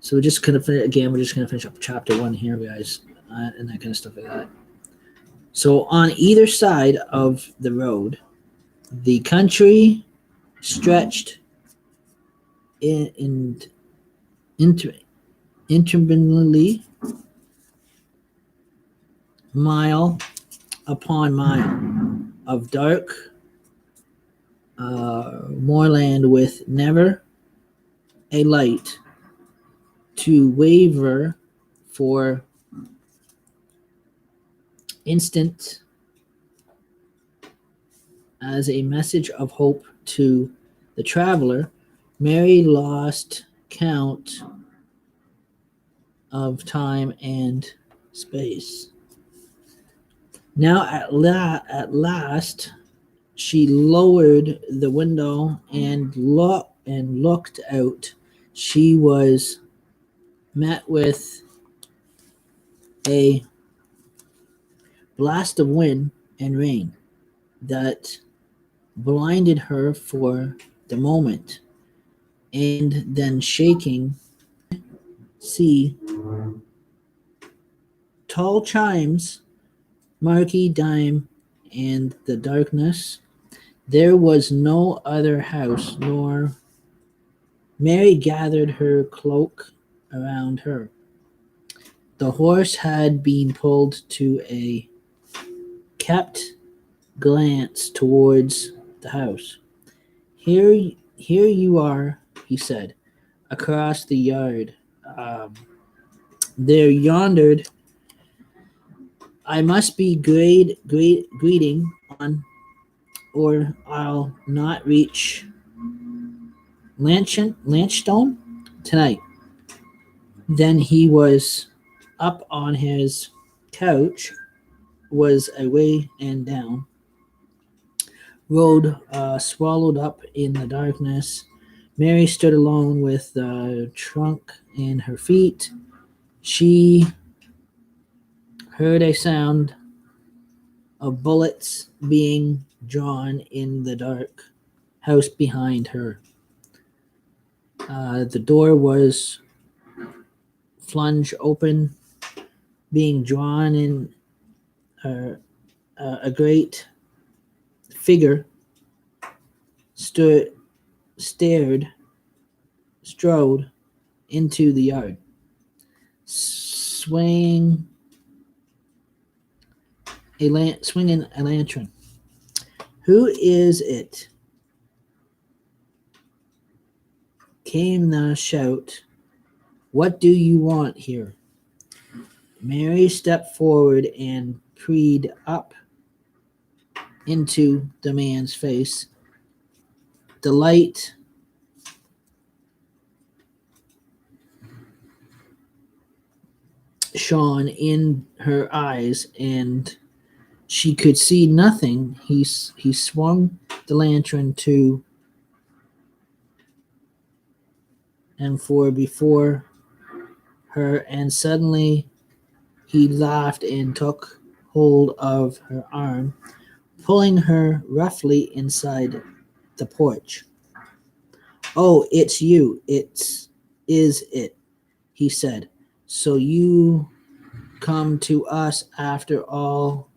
[SPEAKER 2] So we're just gonna we're just gonna finish up chapter 1 here, guys, and that kind of stuff like that. So on either side of the road, the country stretched interminably, mile upon mile of dark moorland with never a light to waver for instant as a message of hope to the traveler. Mary lost count of time and space. Now at last she lowered the window and looked out. She was met with a blast of wind and rain that blinded her for the moment, and then shaking see tall chimes, marquee dime, and the darkness. There was no other house, nor Mary gathered her cloak around her. The horse had been pulled to a kept glance towards the house. Here you are, he said, across the yard. There yonder, I must be greeting on, or I'll not reach Lanchstone tonight. Then he was up on his couch, was away and down, road swallowed up in the darkness. Mary stood alone with the trunk in her feet. She heard a sound of bullets being drawn in the dark house behind her. The door was flung open, being drawn in. A great figure strode into the yard, swinging a lantern. Who is it? Came the shout. What do you want here? Mary stepped forward and peered up into the man's face. The light shone in her eyes, and she could see nothing. He swung the lantern to and for before her, and suddenly he laughed and took hold of her arm, pulling her roughly inside the porch. Oh, it's you. Is it? He said. So you come to us after all.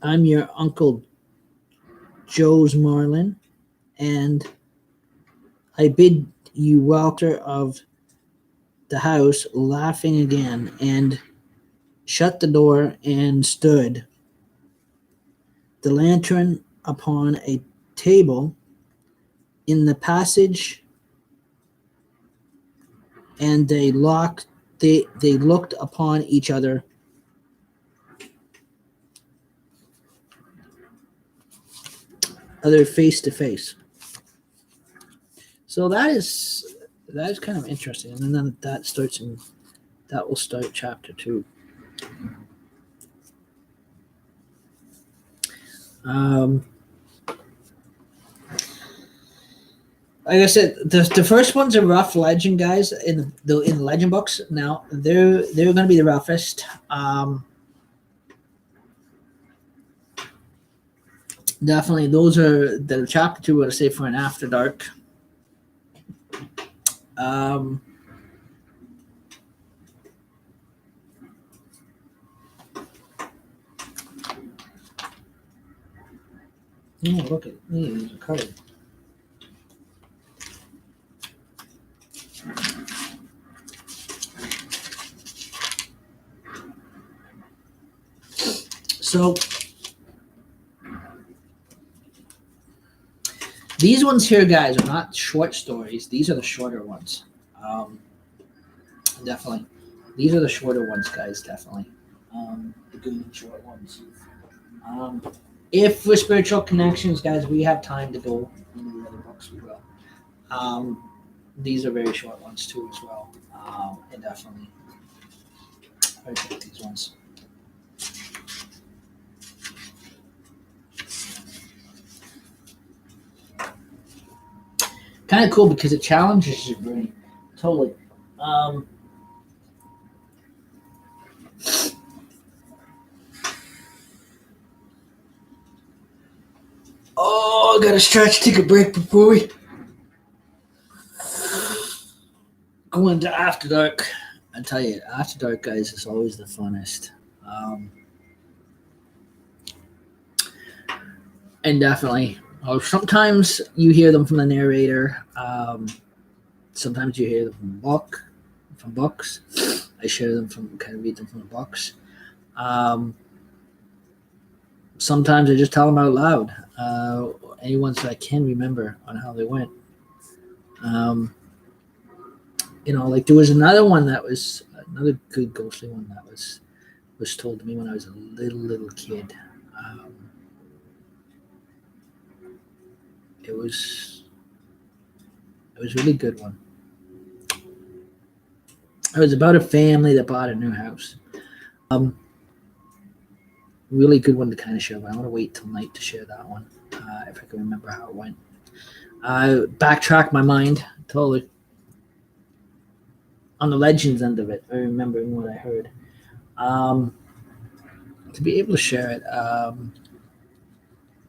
[SPEAKER 2] I'm your Uncle Joe's Marlin, and I bid you welcome of the house, laughing again, and shut the door and stood the lantern upon a table in the passage, and they looked upon each other. Other face to face. So that is kind of interesting, and then that will start chapter 2. like I said, the first one's a rough legend, guys. In the legend books, now they're going to be the roughest. Definitely, those are the chapter 2. I'd say for an After Dark. Um, oh, look at these are colored. So these ones here, guys, are not short stories. These are the shorter ones. Definitely, these are the shorter ones, guys. Definitely, the good and short ones. Um, if for spiritual connections, guys, we have time to go into the other books, we will. Um, these are very short ones too, as well. And definitely, I take these ones. Kind of cool because it challenges your brain. Totally. Oh, I gotta stretch, take a break before we go into After Dark. I tell you, After Dark, guys, is always the funnest. And definitely, sometimes you hear them from the narrator. Sometimes you hear them from books. I share them from kind of read them from the books. Sometimes I just tell them out loud. Any ones that I can remember on how they went. Like there was another one that was another good ghostly one that was told to me when I was a little kid. It was a really good one. It was about a family that bought a new house. Really good one to kind of share, but I want to wait till night to share that one if I can remember how it went. Backtrack my mind totally on the legends end of it. I remembering what I heard. To be able to share it,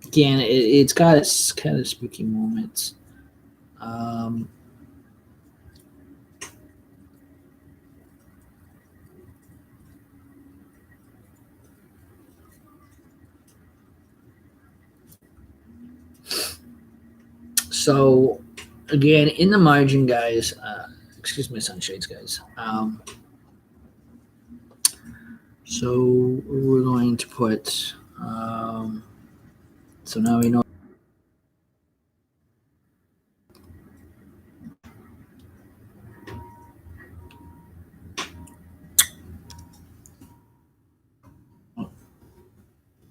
[SPEAKER 2] again, it's got its kind of spooky moments. So, again, in the margin, guys, excuse my sunshades, guys. So we're going to put, so now we know.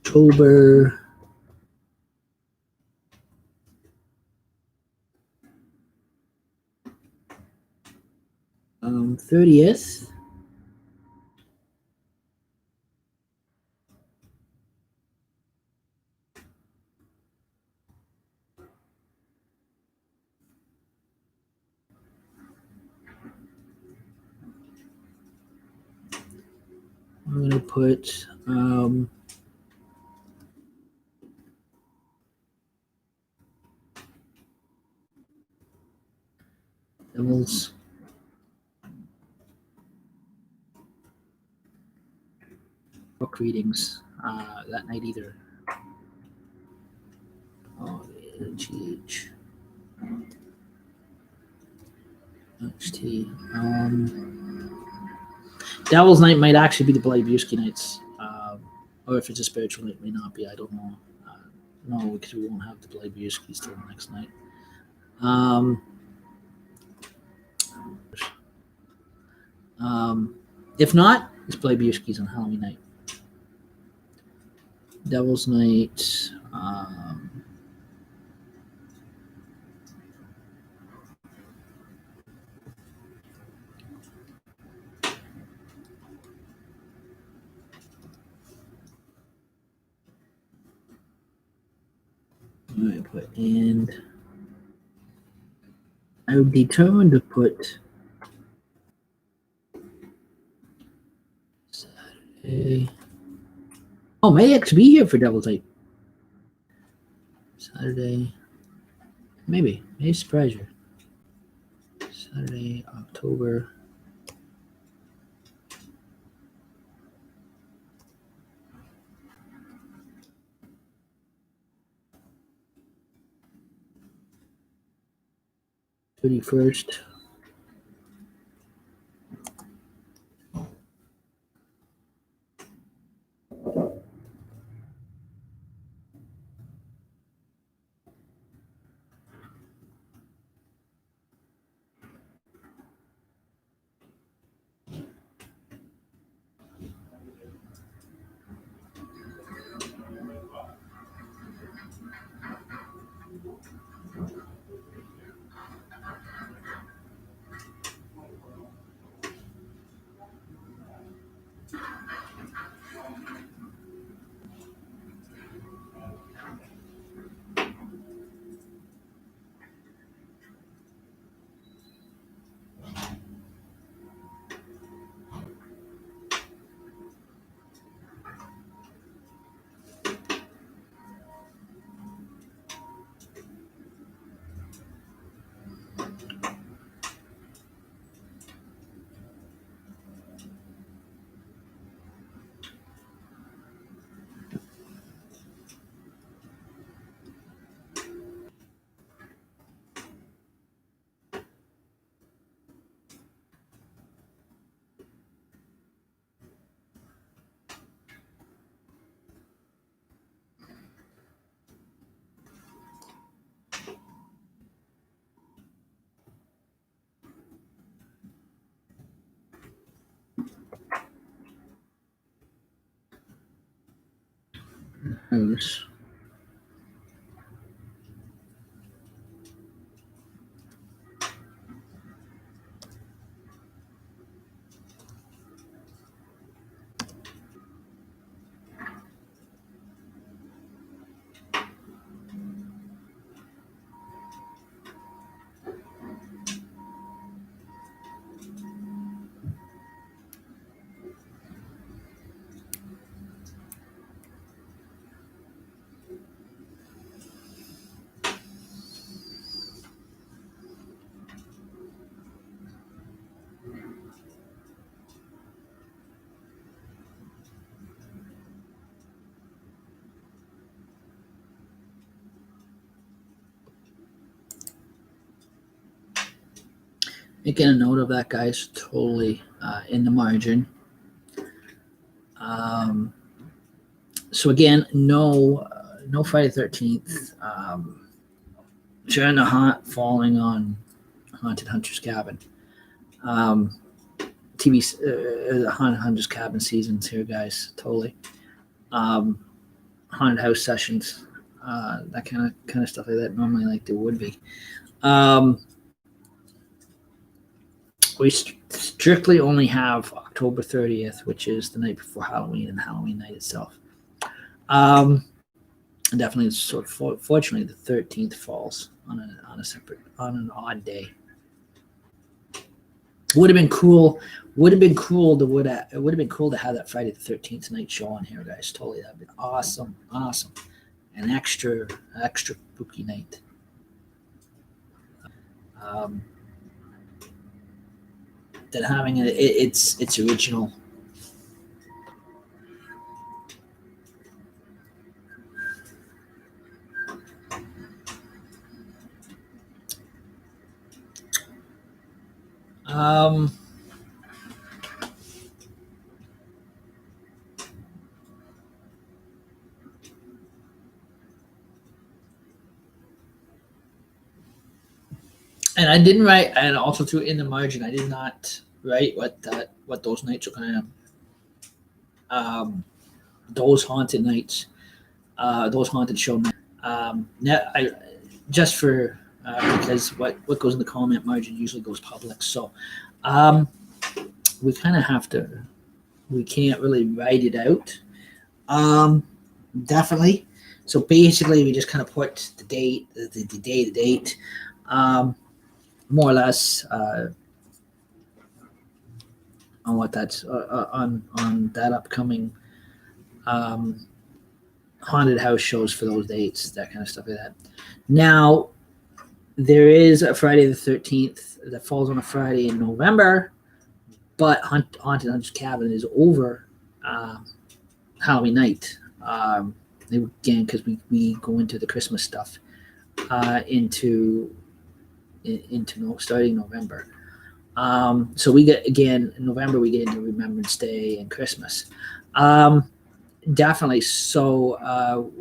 [SPEAKER 2] October 30th. I'm going to put Devil's book readings that night either. Oh, GH. HT. Devil's Night might actually be the Bloody Busky nights. Or if it's a spiritual night, it may not be. I don't know. No, because we won't have the Bloody Buskies till the next night. If not, it's Bloody Buskies on Halloween night. Devil's Night. I'm going to put and
[SPEAKER 1] I determined to put Saturday. Oh, may actually be here for double tape. Saturday. Maybe. May surprise you. Saturday, October. #31. House. Making a note of that, guys. Totally in the margin. So again, no Friday 13th. During the hunt, falling on Haunted Hunter's Cabin. TV Haunted Hunter's Cabin seasons here, guys. Totally. Haunted house sessions, that kind of stuff like that. Normally, like there would be. We strictly only have October 30th, which is the night before Halloween and Halloween night itself. And definitely, fortunately, the 13th falls on an odd day. Would have been cool. It would have been cool to have that Friday the 13th night show on here, guys. Totally, that'd be awesome. An extra spooky night. Than having its original. And I didn't write, and also too in the margin, I did not write what those nights are going to. Those haunted nights, those haunted show nights. Just for because what goes in the comment margin usually goes public, so we kind of have to. We can't really write it out. Definitely. So basically, we just kind of put the date, the date. more or less on what that's on that upcoming um, haunted house shows for those dates, that kind of stuff like that. Now, there is a Friday the 13th that falls on a Friday in November, but Haunted Hunter's Cabin is over Halloween night. Again, because we go into the Christmas stuff into starting November. So we get, again, in November, we get into Remembrance Day and Christmas. Definitely. So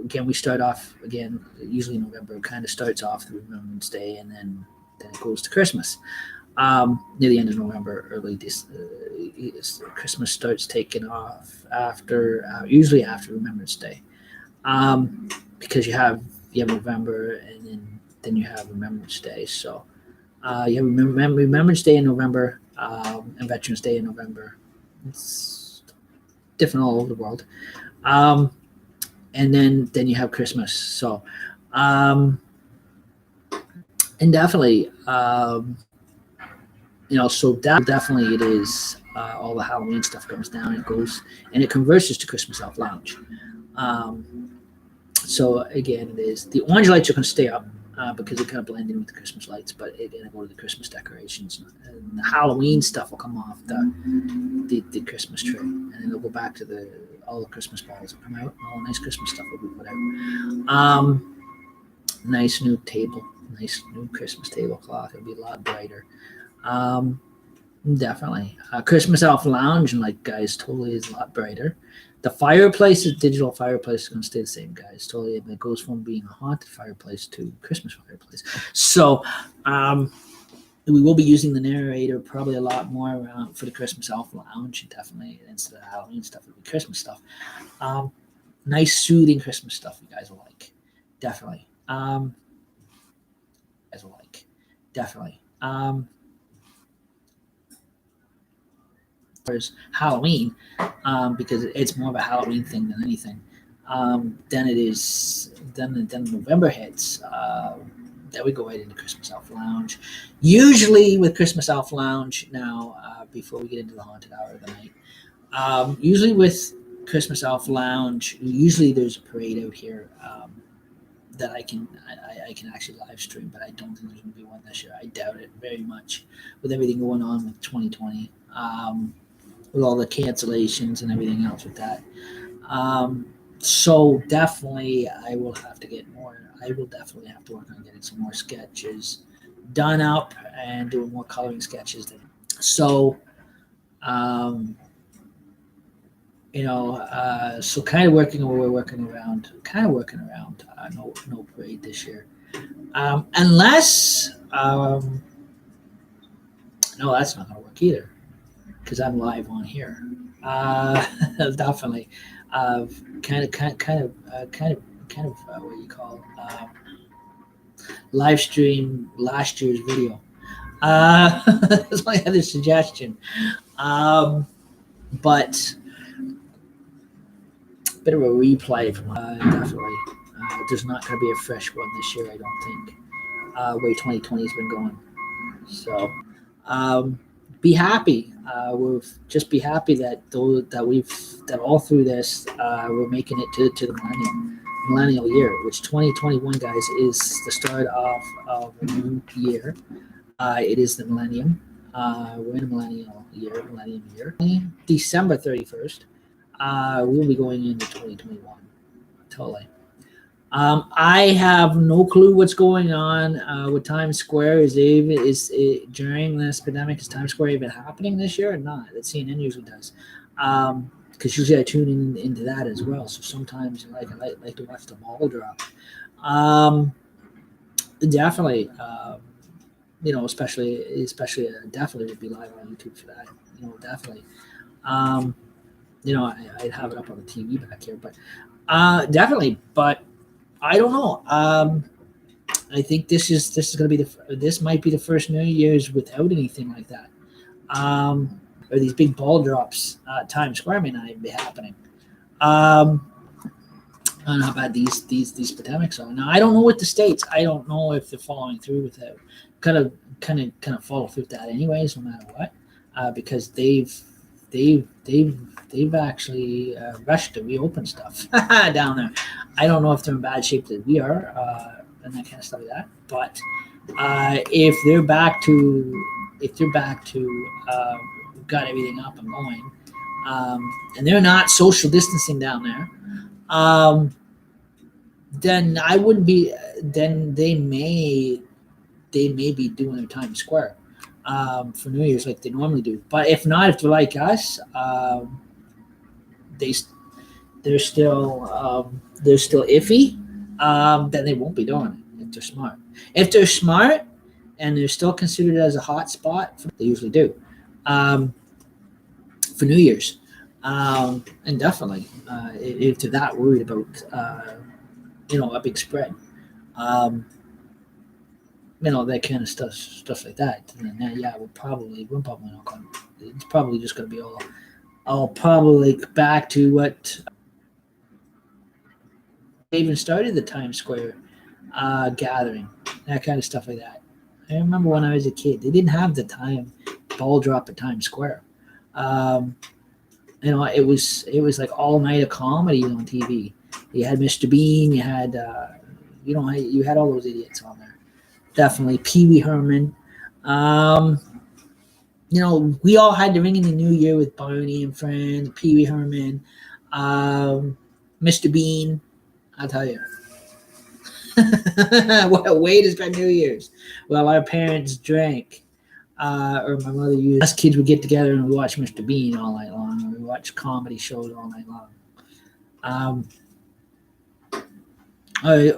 [SPEAKER 1] again, we start off again. Usually November kind of starts off the Remembrance Day, and then it goes to Christmas. Near the end of November, Christmas starts taking off after usually after Remembrance Day, because you have November, and then you have Remembrance Day. So you have Remembrance Day in November, and Veterans Day in November. It's different all over the world. And then you have Christmas. So, and definitely, so definitely it is, all the Halloween stuff comes down, it goes, and it converses to Christmas Elf Lounge. So again, it is, the orange lights are going to stay up, because they kind of blend in with the Christmas lights, but again, go to the Christmas decorations, and the Halloween stuff will come off the Christmas tree, and then they'll go back to all the Christmas balls will come out, and all the nice Christmas stuff will be put out. Nice new table, nice new Christmas tablecloth. It'll be a lot brighter. Definitely. Christmas Elf Lounge, and like guys, totally is a lot brighter. The fireplace, digital fireplace, is going to stay the same, guys. Totally, it goes from being a haunted fireplace to Christmas fireplace. So, we will be using the narrator probably a lot more for the Christmas Elf Lounge. Definitely, instead of Halloween stuff, it'll be Christmas stuff. Nice, soothing Christmas stuff you guys will like. Definitely. Definitely. Halloween, because it's more of a Halloween thing than anything. Then it is. Then November hits. Then we go right into Christmas Elf Lounge. Usually with Christmas Elf Lounge now, before we get into the haunted hour of the night. Usually with Christmas Elf Lounge, usually there's a parade out here that I can actually live stream, but I don't think there's going to be one this year. I doubt it very much, with everything going on with 2020. With all the cancellations and everything else with that. So definitely I will definitely have to work on getting some more sketches done up and doing more coloring sketches. So, so kind of working around no parade this year. Unless, no, that's not going to work either, because I'm live on here. Definitely, kind of what do you call live stream last year's video. That's my other suggestion. But a bit of a replay from definitely. There's not going to be a fresh one this year, I don't think. Way 2020 has been going. So. Be happy. We'll just be happy that all through this we're making it to the millennial year, which 2021, guys, is the start of a new year. It is the millennium. We're in a millennium year. December 31st, we'll be going into 2021. Totally. I have no clue what's going on with Times Square. During this pandemic, is Times Square even happening this year or not? That CNN usually does, because usually I tune into that as well. So sometimes I like to watch the ball drop. Definitely, especially definitely would be live on YouTube for that. Definitely. I'd have it up on the TV back here, but definitely, but. I don't know. I think this is going to be this might be the first New Year's without anything like that, or these big ball drops. Times Square may not even be happening. I don't know how bad these epidemics are. Now I don't know what the states. I don't know if they're following through with it. Kind of follow through with that anyways, no matter what, because they've actually rushed to reopen stuff down there. I don't know if they're in bad shape that we are, and that kind of stuff like that. But if they're back to got everything up and going, and they're not social distancing down there, then I wouldn't be. Then they may be doing their Times Square for New Year's like they normally do. But if not, if they're like us, they they're still iffy. Then they won't be doing it if they're smart. If they're smart and they're still considered as a hot spot, they usually do for New Year's. And definitely, if they're that worried about a big spread. That kind of stuff like that. And then, yeah, we're probably not going. It's probably just going to be all probably back to what they even started the Times Square gathering, that kind of stuff like that. I remember when I was a kid, they didn't have the ball drop at Times Square. It was like all night of comedy on TV. You had Mr. Bean, you had you had all those idiots on there. Definitely Pee Wee Herman. We all had to ring in the new year with Barney and Friends, Pee Wee Herman, Mr. Bean. I'll tell you. What a way to spend New Year's. Well, our parents drank, or my mother used. Us kids would get together and we watch Mr. Bean all night long, or we watch comedy shows all night long.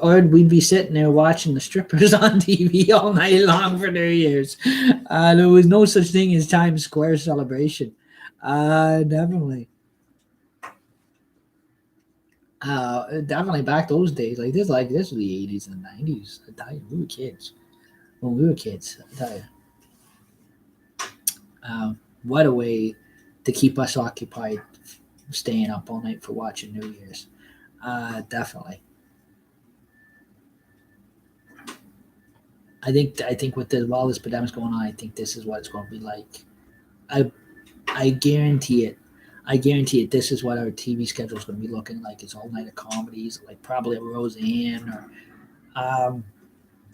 [SPEAKER 1] Or we'd be sitting there watching the strippers on TV all night long for New Year's. There was no such thing as Times Square celebration. Definitely. Definitely back those days. This was the 80s and 90s. I tell you, we were kids. When we were kids, I tell you. What a way to keep us occupied, staying up all night for watching New Year's. Definitely. I think with while this pandemic's going on, I think this is what it's going to be like. I guarantee it. This is what our TV schedule is going to be looking like. It's all night of comedies, like probably a Roseanne or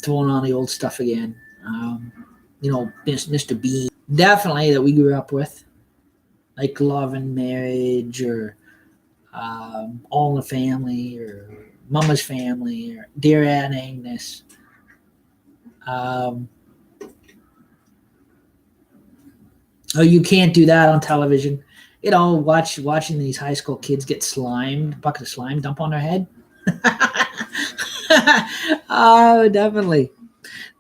[SPEAKER 1] throwing on the old stuff again. Mr. Bean, definitely that we grew up with, like Love and Marriage or All in the Family or Mama's Family or Dear Aunt Agnes. You can't do that on television. Watching these high school kids get slimed, a bucket of slime dump on their head. Oh, definitely.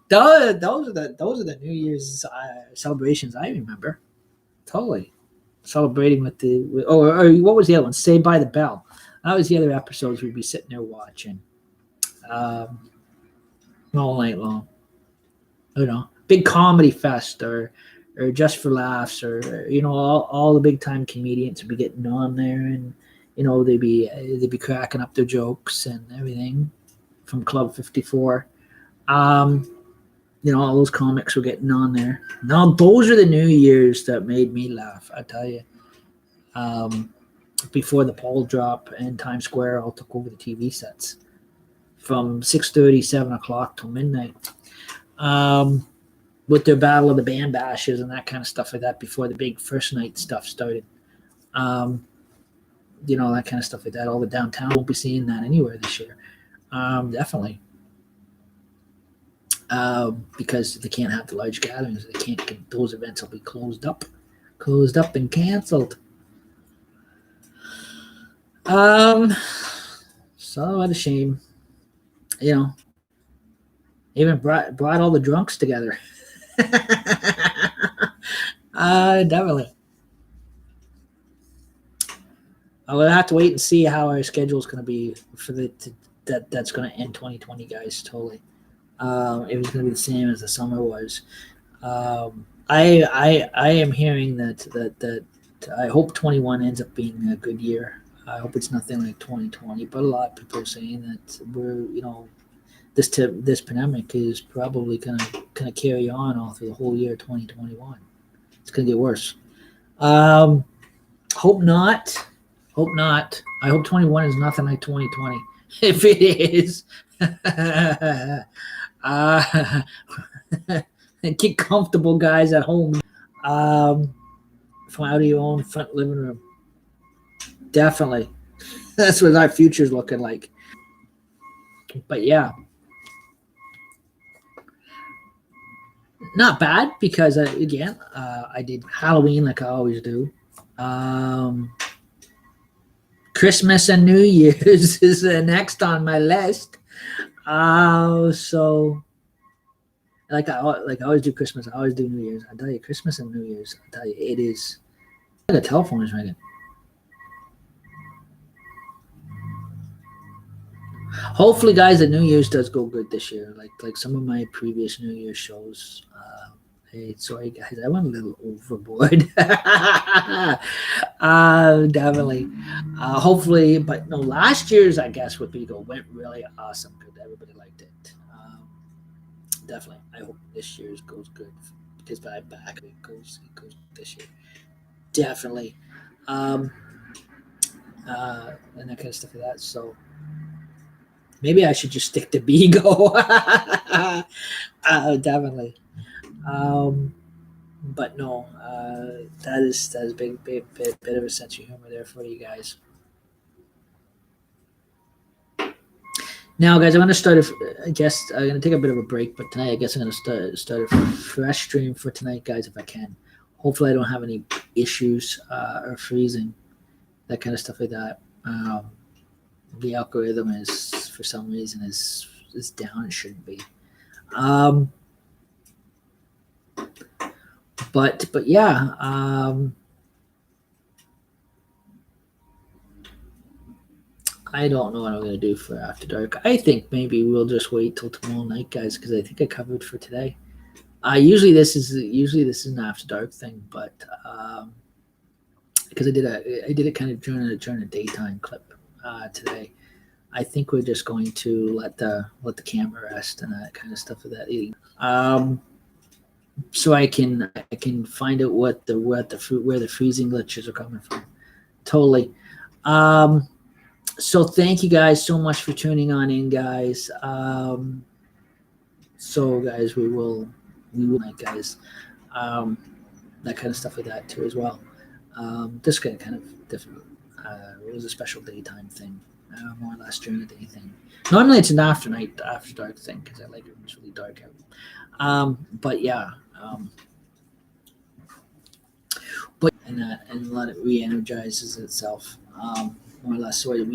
[SPEAKER 1] Those are the New Year's celebrations I remember. Totally celebrating with or what was the other one? Saved by the Bell. That was the other episodes we'd be sitting there watching, all night long. Big comedy fest or Just for Laughs or all the big time comedians would be getting on there and they'd be cracking up their jokes and everything from Club 54. All those comics were getting on there. Now those are the New Year's that made me laugh, I tell you. Before the ball drop and Times Square all took over the TV sets from 6:30, 7 o'clock till midnight. With their Battle of the Band Bashes and that kind of stuff like that before the big first night stuff started. That kind of stuff like that. All the downtown won't be seeing that anywhere this year. Definitely. Because they can't have the large gatherings. Those events will be closed up and canceled. So what a shame. Even brought all the drunks together. Definitely. We'll have to wait and see how our schedule is going to be for that's going to end 2020, guys. Totally. It was going to be the same as the summer was. I am hearing that I hope 21 ends up being a good year. I hope it's nothing like 2020, but a lot of people are saying that this pandemic is probably gonna carry on all through the whole year 2021. It's gonna get worse. Hope not. Hope not. I hope 21 is nothing like 2020. If it is, get comfortable, guys, at home. From out of your own front living room. Definitely. That's what our future's looking like. But yeah. Not bad because, again, I did Halloween like I always do. Christmas and New Year's is next on my list. So like I always do Christmas, I always do New Year's. I tell you, Christmas and New Year's, I tell you, it is. The telephone is ringing. Hopefully, guys, the New Year's does go good this year. Like some of my previous New Year's shows. Hey, sorry guys, I went a little overboard. Definitely. Hopefully, but no, last year's I guess with Beagle went really awesome. Good, everybody liked it. Definitely, I hope this year's goes good because by back it goes this year. Definitely, and that kind of stuff like that. So maybe I should just stick to Beagle. Definitely. But no, that is a bit of a sense of humor there for you guys. Now, guys, I'm going to start. I guess I'm going to take a bit of a break, but tonight I guess I'm going to start a fresh stream for tonight, guys, if I can. Hopefully, I don't have any issues or freezing, that kind of stuff like that. The algorithm is for some reason is down. It shouldn't be. But yeah, I don't know what I'm going to do for After Dark. I think maybe we'll just wait till tomorrow night, guys, because I think I covered for today. Usually this is an After Dark thing, but because I did it kind of during a daytime clip today. I think we're just going to let the camera rest and that kind of stuff with that eating. So I can find out where the freezing glitches are coming from. Totally. So thank you guys so much for tuning on in, guys. So guys, we will guys, that kind of stuff like that too as well. This kind of different. It was a special daytime thing, more or less during the day thing. Normally it's an after dark thing because I like it when it's really dark out. But yeah. But and let it re-energizes itself, more or less. So we're